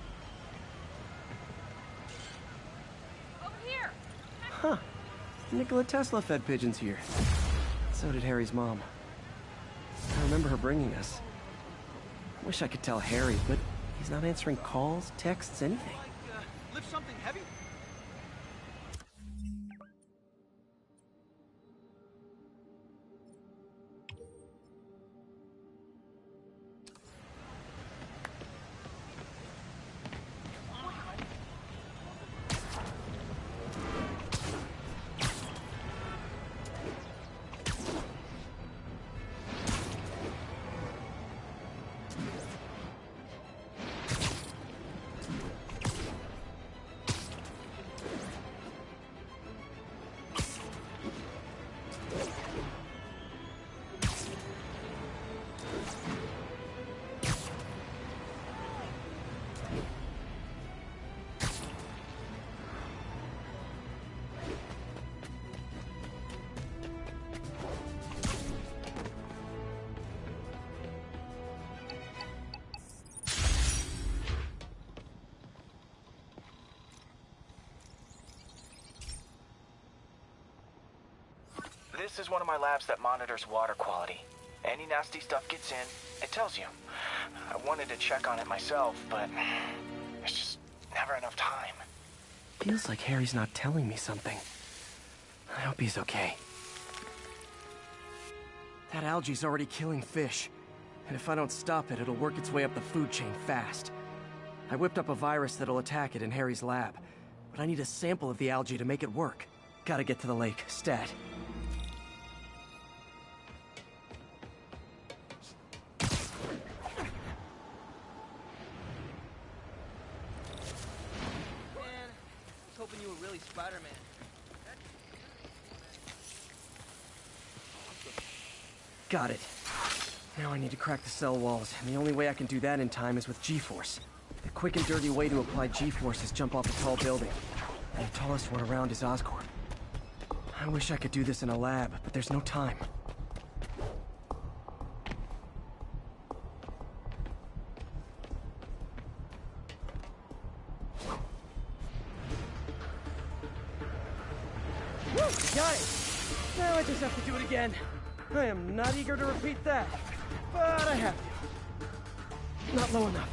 Over here! Huh. Nikola Tesla fed pigeons here. So did Harry's mom. I remember her bringing us. Wish I could tell Harry, but he's not answering calls, texts, anything. Lift something heavy? This is one of my labs that monitors water quality. Any nasty stuff gets in, it tells you. I wanted to check on it myself, but there's just never enough time. Feels like Harry's not telling me something. I hope he's okay. That algae's already killing fish. And if I don't stop it, it'll work its way up the food chain fast. I whipped up a virus that'll attack it in Harry's lab. But I need a sample of the algae to make it work. Gotta get to the lake, stat. Hoping you were really Spider-Man. Got it. Now I need to crack the cell walls, and the only way I can do that in time is with G-Force. The quick and dirty way to apply G-Force is jump off a tall building. And the tallest one around is Oscorp. I wish I could do this in a lab, but there's no time. Got it! Now I just have to do it again. I am not eager to repeat that, but I have to. Not low enough.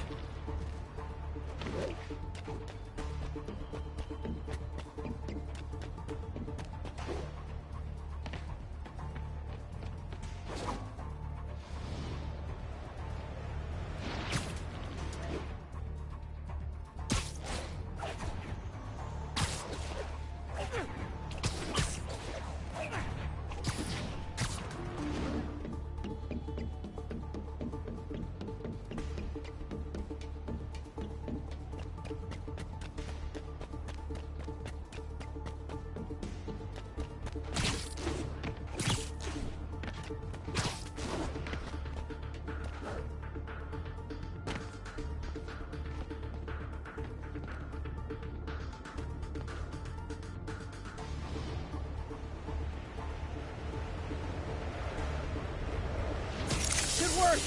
Work!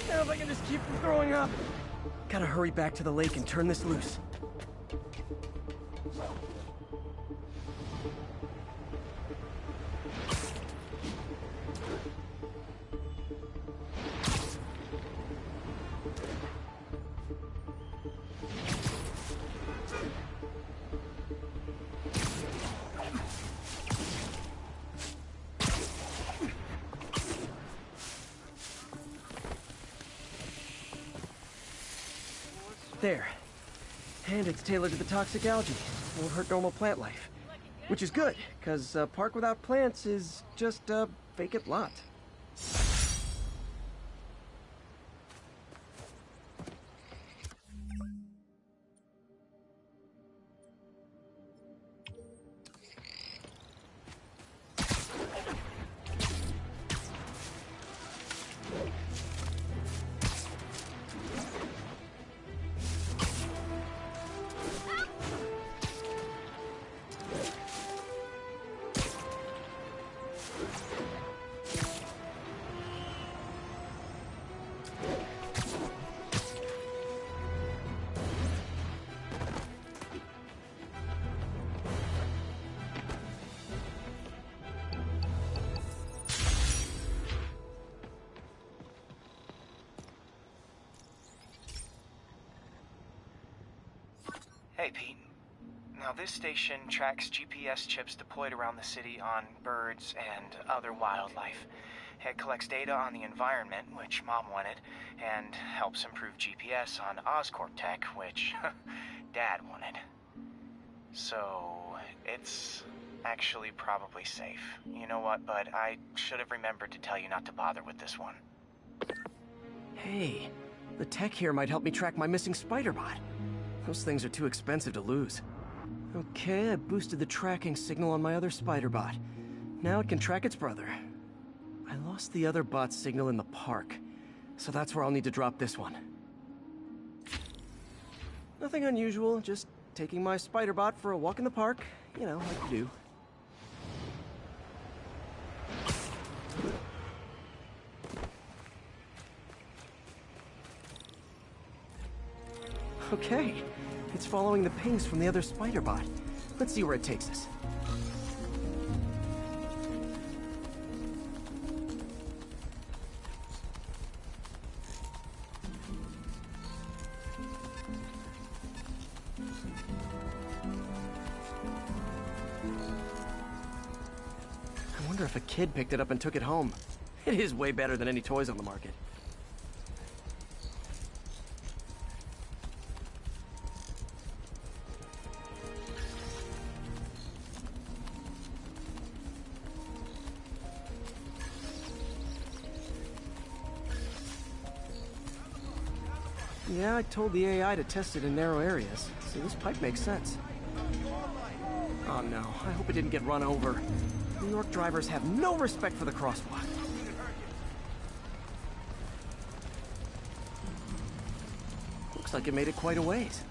Now if I can just keep from throwing up. Gotta hurry back to the lake and turn this loose. There. And it's tailored to the toxic algae. Won't hurt normal plant life. Which is good, because a park without plants is just a vacant lot. Hey, Pete. Now, this station tracks GPS chips deployed around the city on birds and other wildlife. It collects data on the environment, which Mom wanted, and helps improve GPS on Oscorp tech, which Dad wanted. So, it's actually probably safe. You know what, bud? I should have remembered to tell you not to bother with this one. Hey, the tech here might help me track my missing spider bot. Those things are too expensive to lose. Okay, I boosted the tracking signal on my other spider bot. Now it can track its brother. I lost the other bot's signal in the park, so that's where I'll need to drop this one. Nothing unusual, just taking my spider bot for a walk in the park. You know, like you do. Okay, it's following the pings from the other spider bot. Let's see where it takes us. wonder if a kid picked it up and took it home. It is way better than any toys on the market. Yeah, I told the AI to test it in narrow areas, so this pipe makes sense. Oh no, I hope it didn't get run over. New York drivers have no respect for the crosswalk. Looks like it made it quite a ways.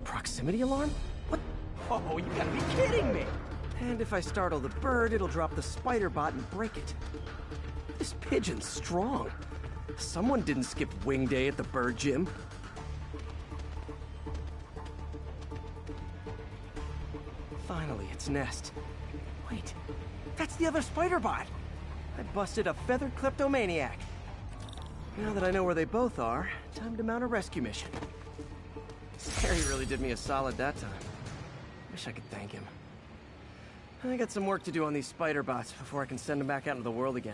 Proximity alarm? What? Oh, you gotta be kidding me! And if I startle the bird, it'll drop the spider bot and break it. This pigeon's strong. Someone didn't skip wing day at the bird gym. Finally, its nest. Wait, that's the other spider bot! I busted a feathered kleptomaniac. Now that I know where they both are, time to mount a rescue mission. Harry really did me a solid that time. Wish I could thank him. I got some work to do on these spider bots before I can send them back out into the world again.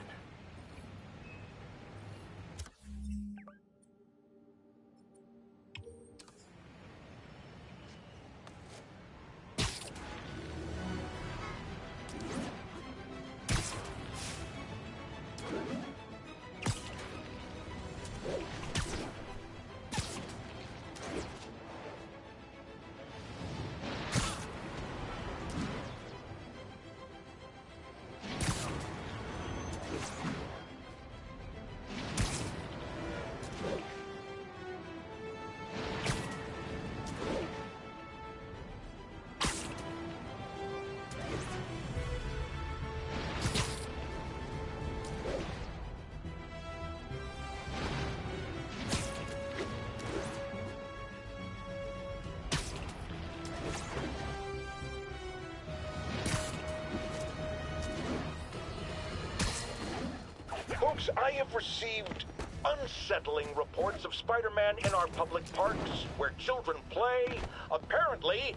Folks, I have received unsettling reports of Spider-Man in our public parks, where children play, apparently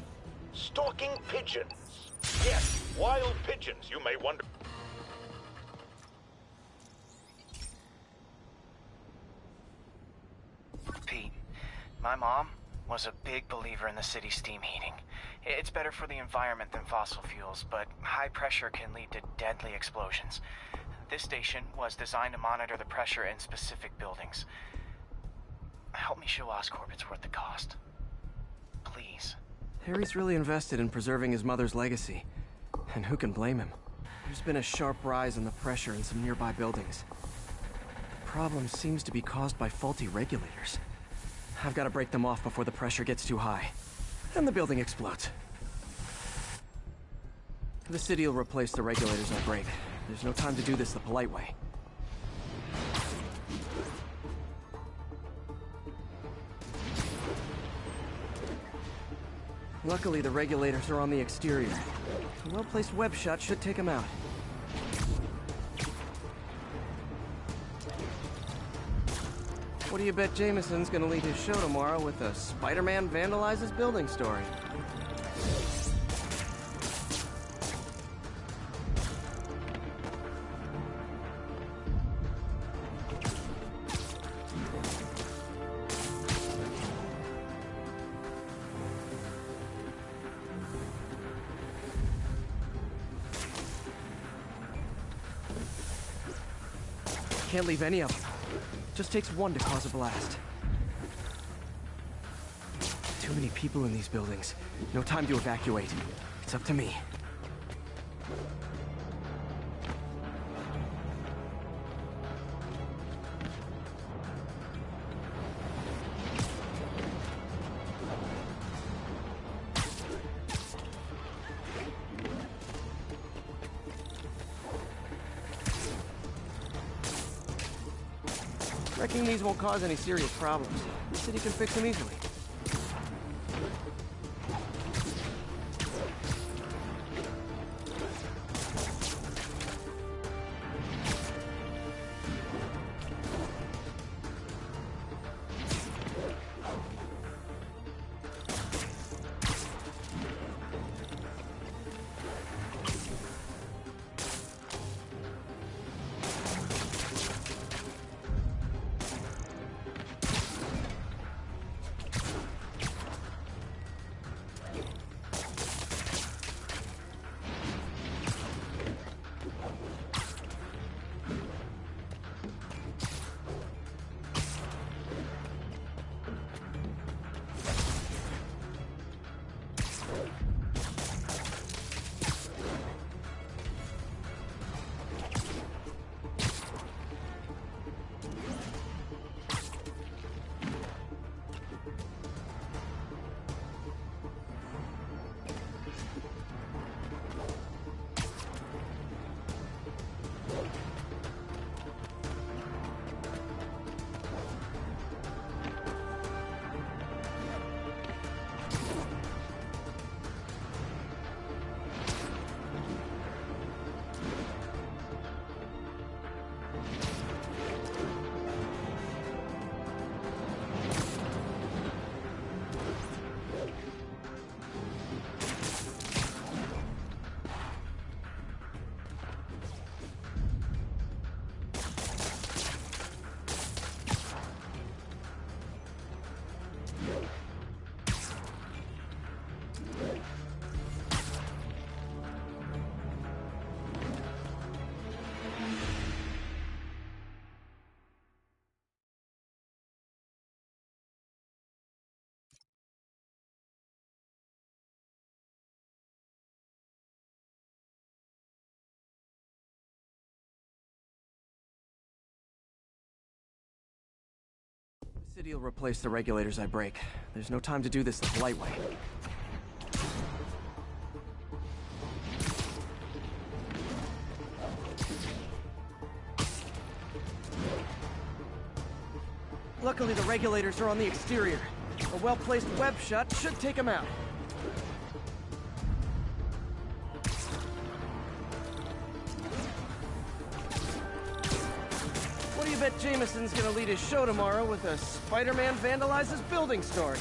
stalking pigeons. Yes, wild pigeons, you may wonder. Pete, my mom was a big believer in the city's steam heating. It's better for the environment than fossil fuels, but high pressure can lead to deadly explosions. This station was designed to monitor the pressure in specific buildings. Help me show Oscorp it's worth the cost. Please. Harry's really invested in preserving his mother's legacy. And who can blame him? There's been a sharp rise in the pressure in some nearby buildings. The problem seems to be caused by faulty regulators. I've got to break them off before the pressure gets too high. And the building explodes. The city will replace the regulators I break. There's no time to do this the polite way. Luckily, the regulators are on the exterior. A well-placed web shot should take them out. What do you bet Jameson's gonna lead his show tomorrow with a Spider-Man vandalizes building story? Can't leave any of them. Just takes one to cause a blast. Too many people in these buildings. No time to evacuate. It's up to me. Wrecking these won't cause any serious problems. The city can fix them easily. The city will replace the regulators I break. There's no time to do this the polite way. Luckily, the regulators are on the exterior. A well-placed web shot should take them out. What do you bet Jameson's gonna lead his show tomorrow with a Spider-Man vandalizes building story?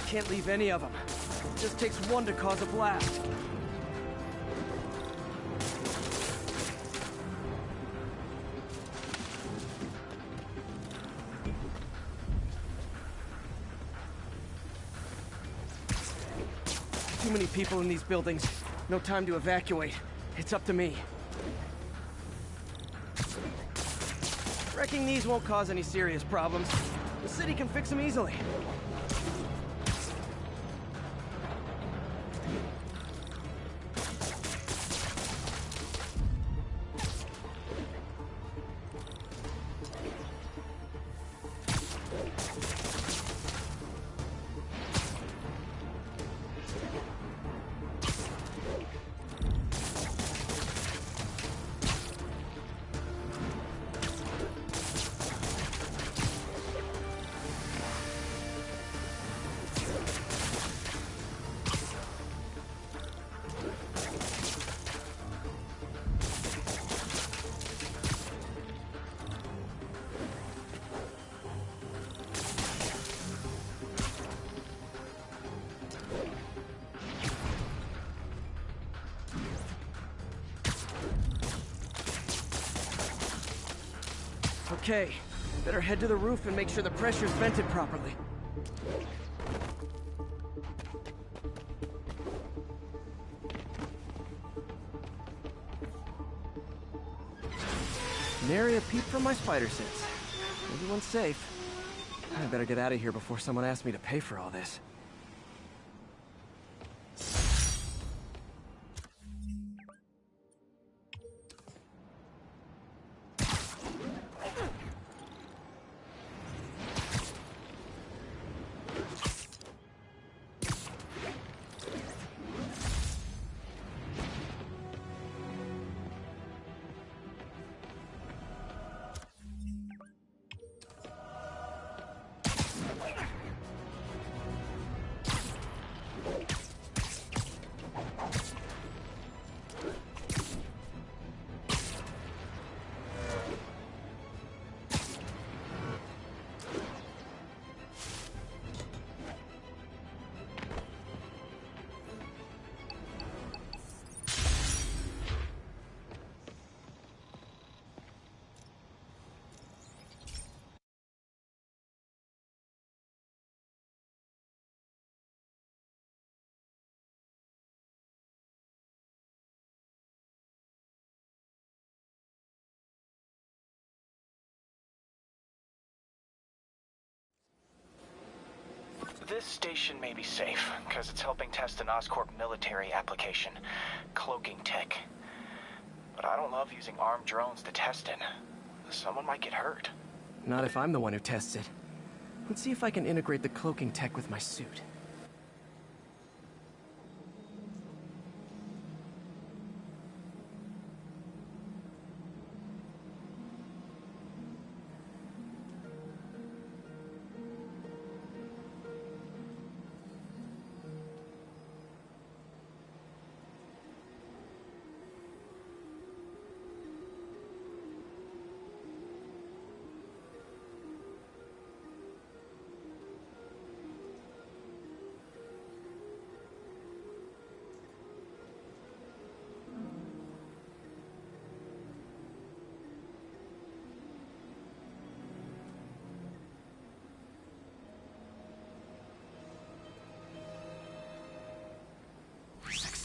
Can't leave any of them. It just takes one to cause a blast. Too many people in these buildings. No time to evacuate. It's up to me. Wrecking these won't cause any serious problems. The city can fix them easily. Okay, better head to the roof and make sure the pressure's vented properly. Nary a peep from my spider sense. Everyone's safe. I better get out of here before someone asks me to pay for all this. This station may be safe, because it's helping test an Oscorp military application, cloaking tech. But I don't love using armed drones to test it. Someone might get hurt. Not if I'm the one who tests it. Let's see if I can integrate the cloaking tech with my suit.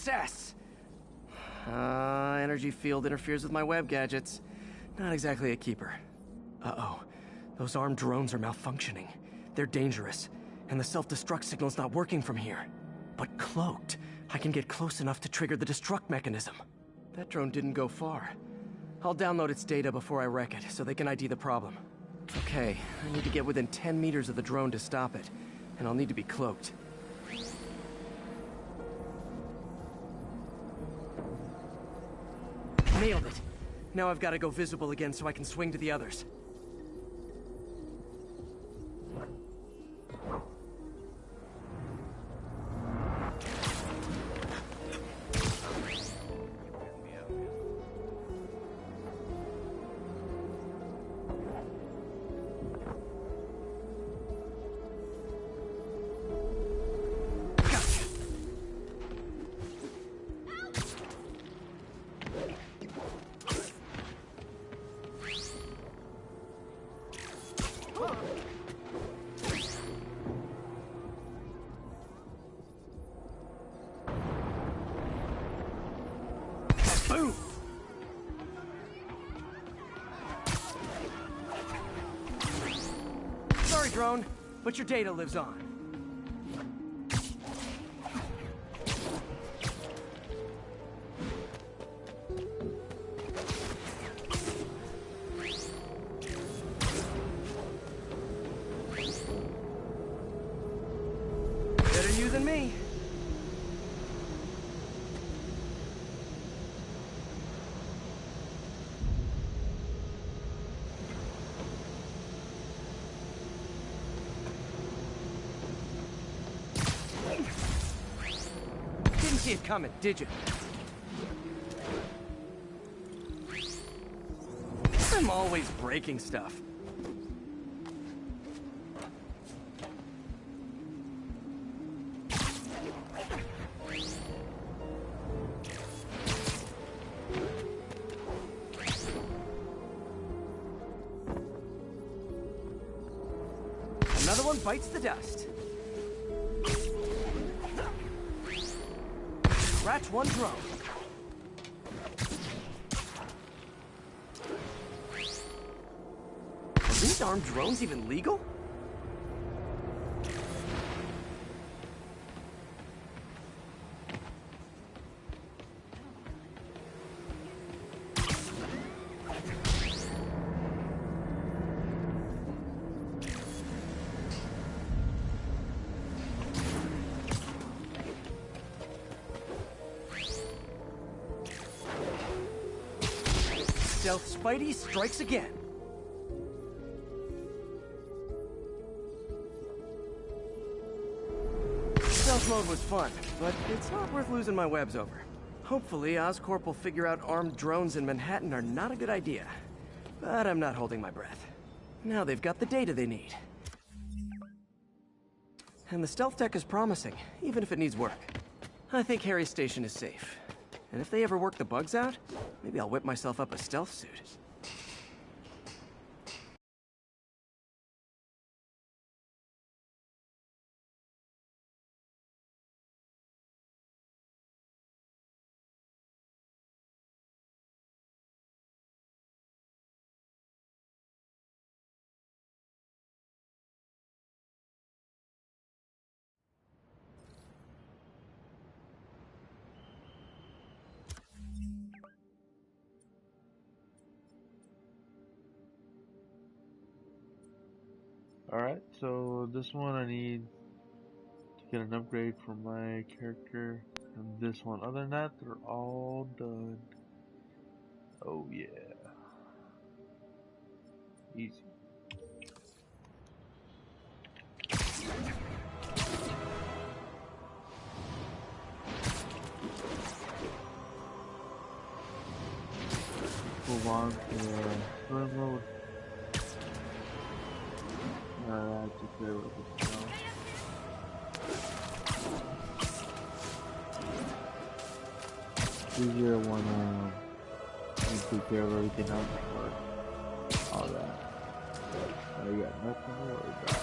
success! Energy field interferes with my web gadgets. Not exactly a keeper. Uh-oh. Those armed drones are malfunctioning. They're dangerous, and the self-destruct signal's not working from here. But cloaked, I can get close enough to trigger the destruct mechanism. That drone didn't go far. I'll download its data before I wreck it, so they can ID the problem. Okay, I need to get within 10 meters of the drone to stop it, and I'll need to be cloaked. Nailed it! Now I've got to go visible again so I can swing to the others. Boom! Sorry, drone, but your data lives on. Better you than me. Didn't see it coming, did you? I'm always breaking stuff. Another one bites the dust. Scratch one drone. Are these armed drones even legal? Stealth Spidey strikes again. Stealth mode was fun, but it's not worth losing my webs over. Hopefully, Oscorp will figure out armed drones in Manhattan are not a good idea. But I'm not holding my breath. Now they've got the data they need. And the stealth tech is promising, even if it needs work. I think Harry's station is safe. And if they ever work the bugs out, maybe I'll whip myself up a stealth suit. Alright, so this one I need to get an upgrade for my character, and this one. Other than that, they're all done. Oh yeah. Easy. Move on to story mode. To clear with it now. Easier when you take care of everything else or all that. Now you got nothing to worry about.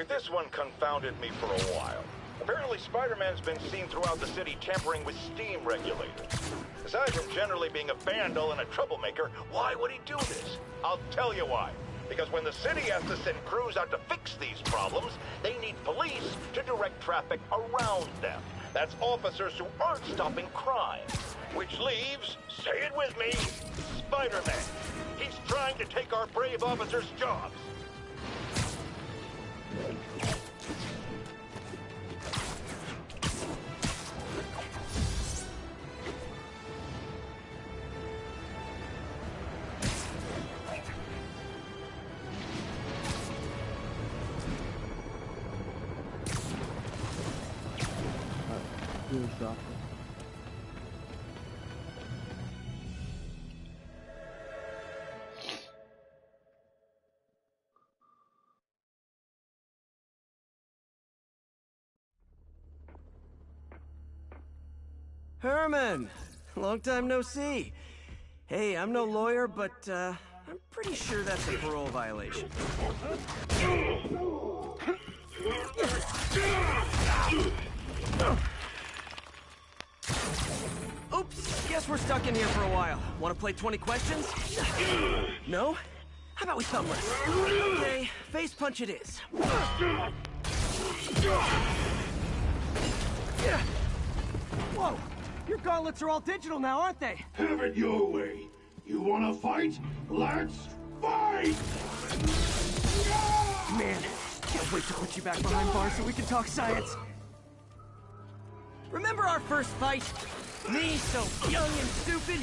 this one confounded me for a while. Apparently, Spider-Man's been seen throughout the city tampering with steam regulators. Aside from generally being a vandal and a troublemaker, why would he do this? I'll tell you why. Because when the city has to send crews out to fix these problems, they need police to direct traffic around them. That's officers who aren't stopping crime. Which leaves, say it with me, Spider-Man. He's trying to take our brave officers' jobs. Herman! Long time no see. Hey, I'm no lawyer, but I'm pretty sure that's a parole violation. Oops, guess we're stuck in here for a while. Want to play 20 questions? No? How about we thumb wrestle? Okay, face punch it is. Whoa! Your gauntlets are all digital now, aren't they? Have it your way. You wanna fight? Let's fight! Man, can't wait to put you back behind bars so we can talk science. Remember our first fight? Me so young and stupid,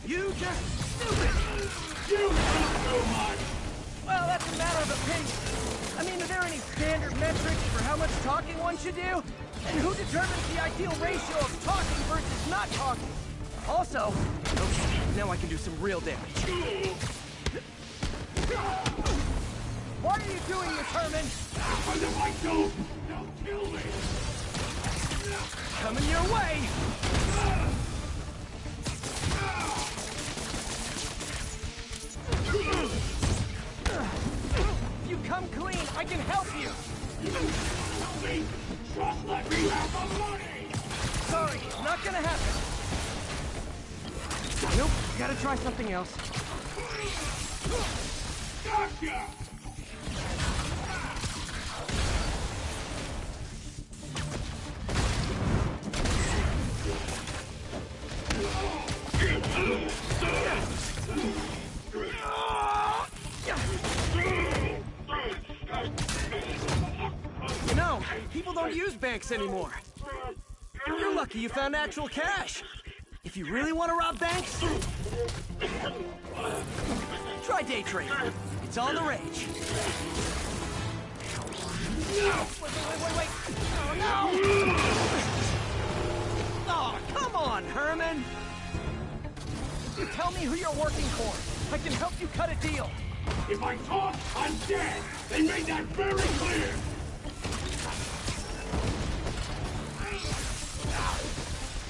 you just stupid. You don't so much! Well, that's a matter of opinion. I mean, are there any standard metrics for how much talking one should do? And who determines the ideal ratio of talking versus not talking? Also, okay, now I can do some real damage. Why are you doing this, Herman? But if I don't, they'll kill me! Coming your way! If you come clean, I can help you! Help me! Just let me have the money! Sorry, not gonna happen. Nope, gotta try something else. Gotcha! You know, people don't use banks anymore. You're lucky you found actual cash. If you really want to rob banks, try day trading. It's all the rage. Wait. Oh, no! Oh, come on, Herman! You tell me who you're working for. I can help you cut a deal. If I talk, I'm dead! They made that very clear!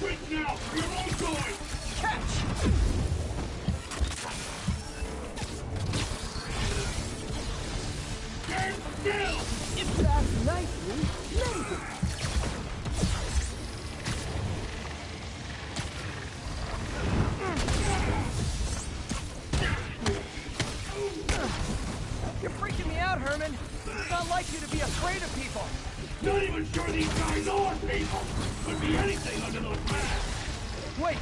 Quit now! You're all going! Catch! Stand still! It's that nicely lazy. You're freaking me out, Herman. It's not like you to be afraid of people. Not even sure these guys are people! Could be anything under those masks! Wait,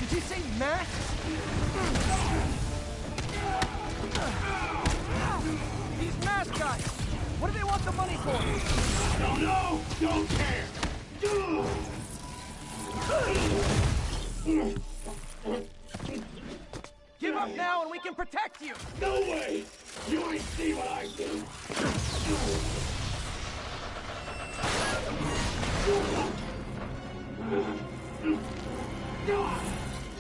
did you say masks? These mask guys, what do they want the money for? Don't know! Don't care! Give up now and we can protect you! No way! You ain't see what I do!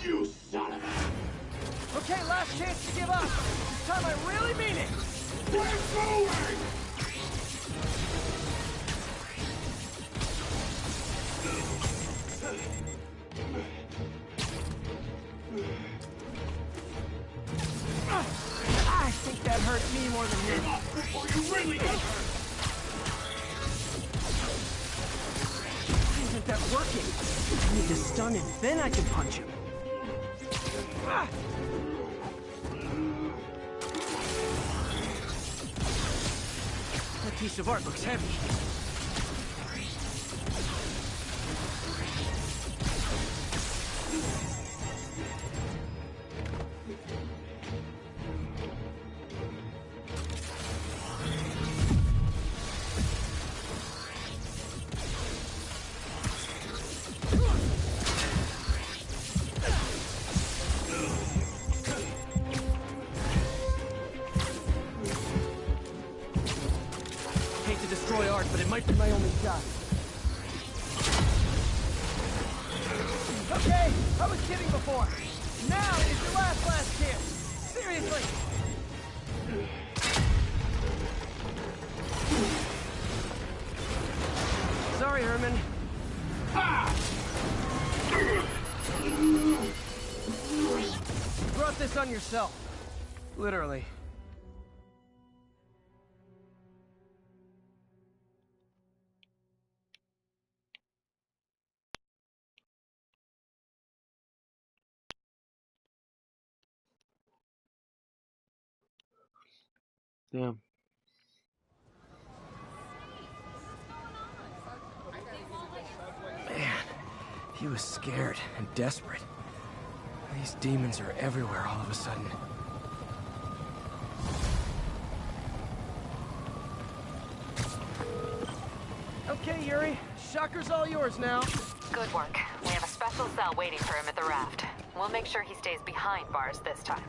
You son of a... Okay, last chance to give up. This time I really mean it. We're going! I think that hurt me more than you. Give up, or you really get hurt! kept working. I need to stun him, then I can punch him. Ah! That piece of art looks heavy. Destroy art, but it might be my only shot. Okay, I was kidding before. Now is your last chance. Seriously. Sorry, Herman. You brought this on yourself. Literally. Damn. Man, he was scared and desperate. These demons are everywhere all of a sudden. Okay, Yuri. Shocker's all yours now. Good work. We have a special cell waiting for him at the raft. We'll make sure he stays behind bars this time.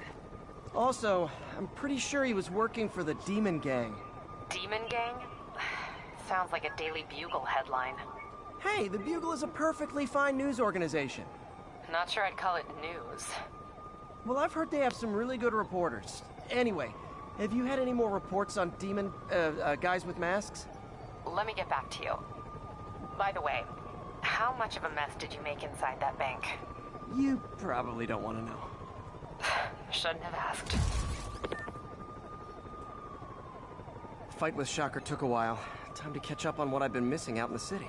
Also, I'm pretty sure he was working for the Demon Gang. Demon Gang? Sounds like a Daily Bugle headline. Hey, the Bugle is a perfectly fine news organization. Not sure I'd call it news. Well, I've heard they have some really good reporters. Anyway, have you had any more reports on demon, guys with masks? Let me get back to you. By the way, how much of a mess did you make inside that bank? You probably don't want to know. Shouldn't have asked. Fight with Shocker took a while. Time to catch up on what I've been missing out in the city.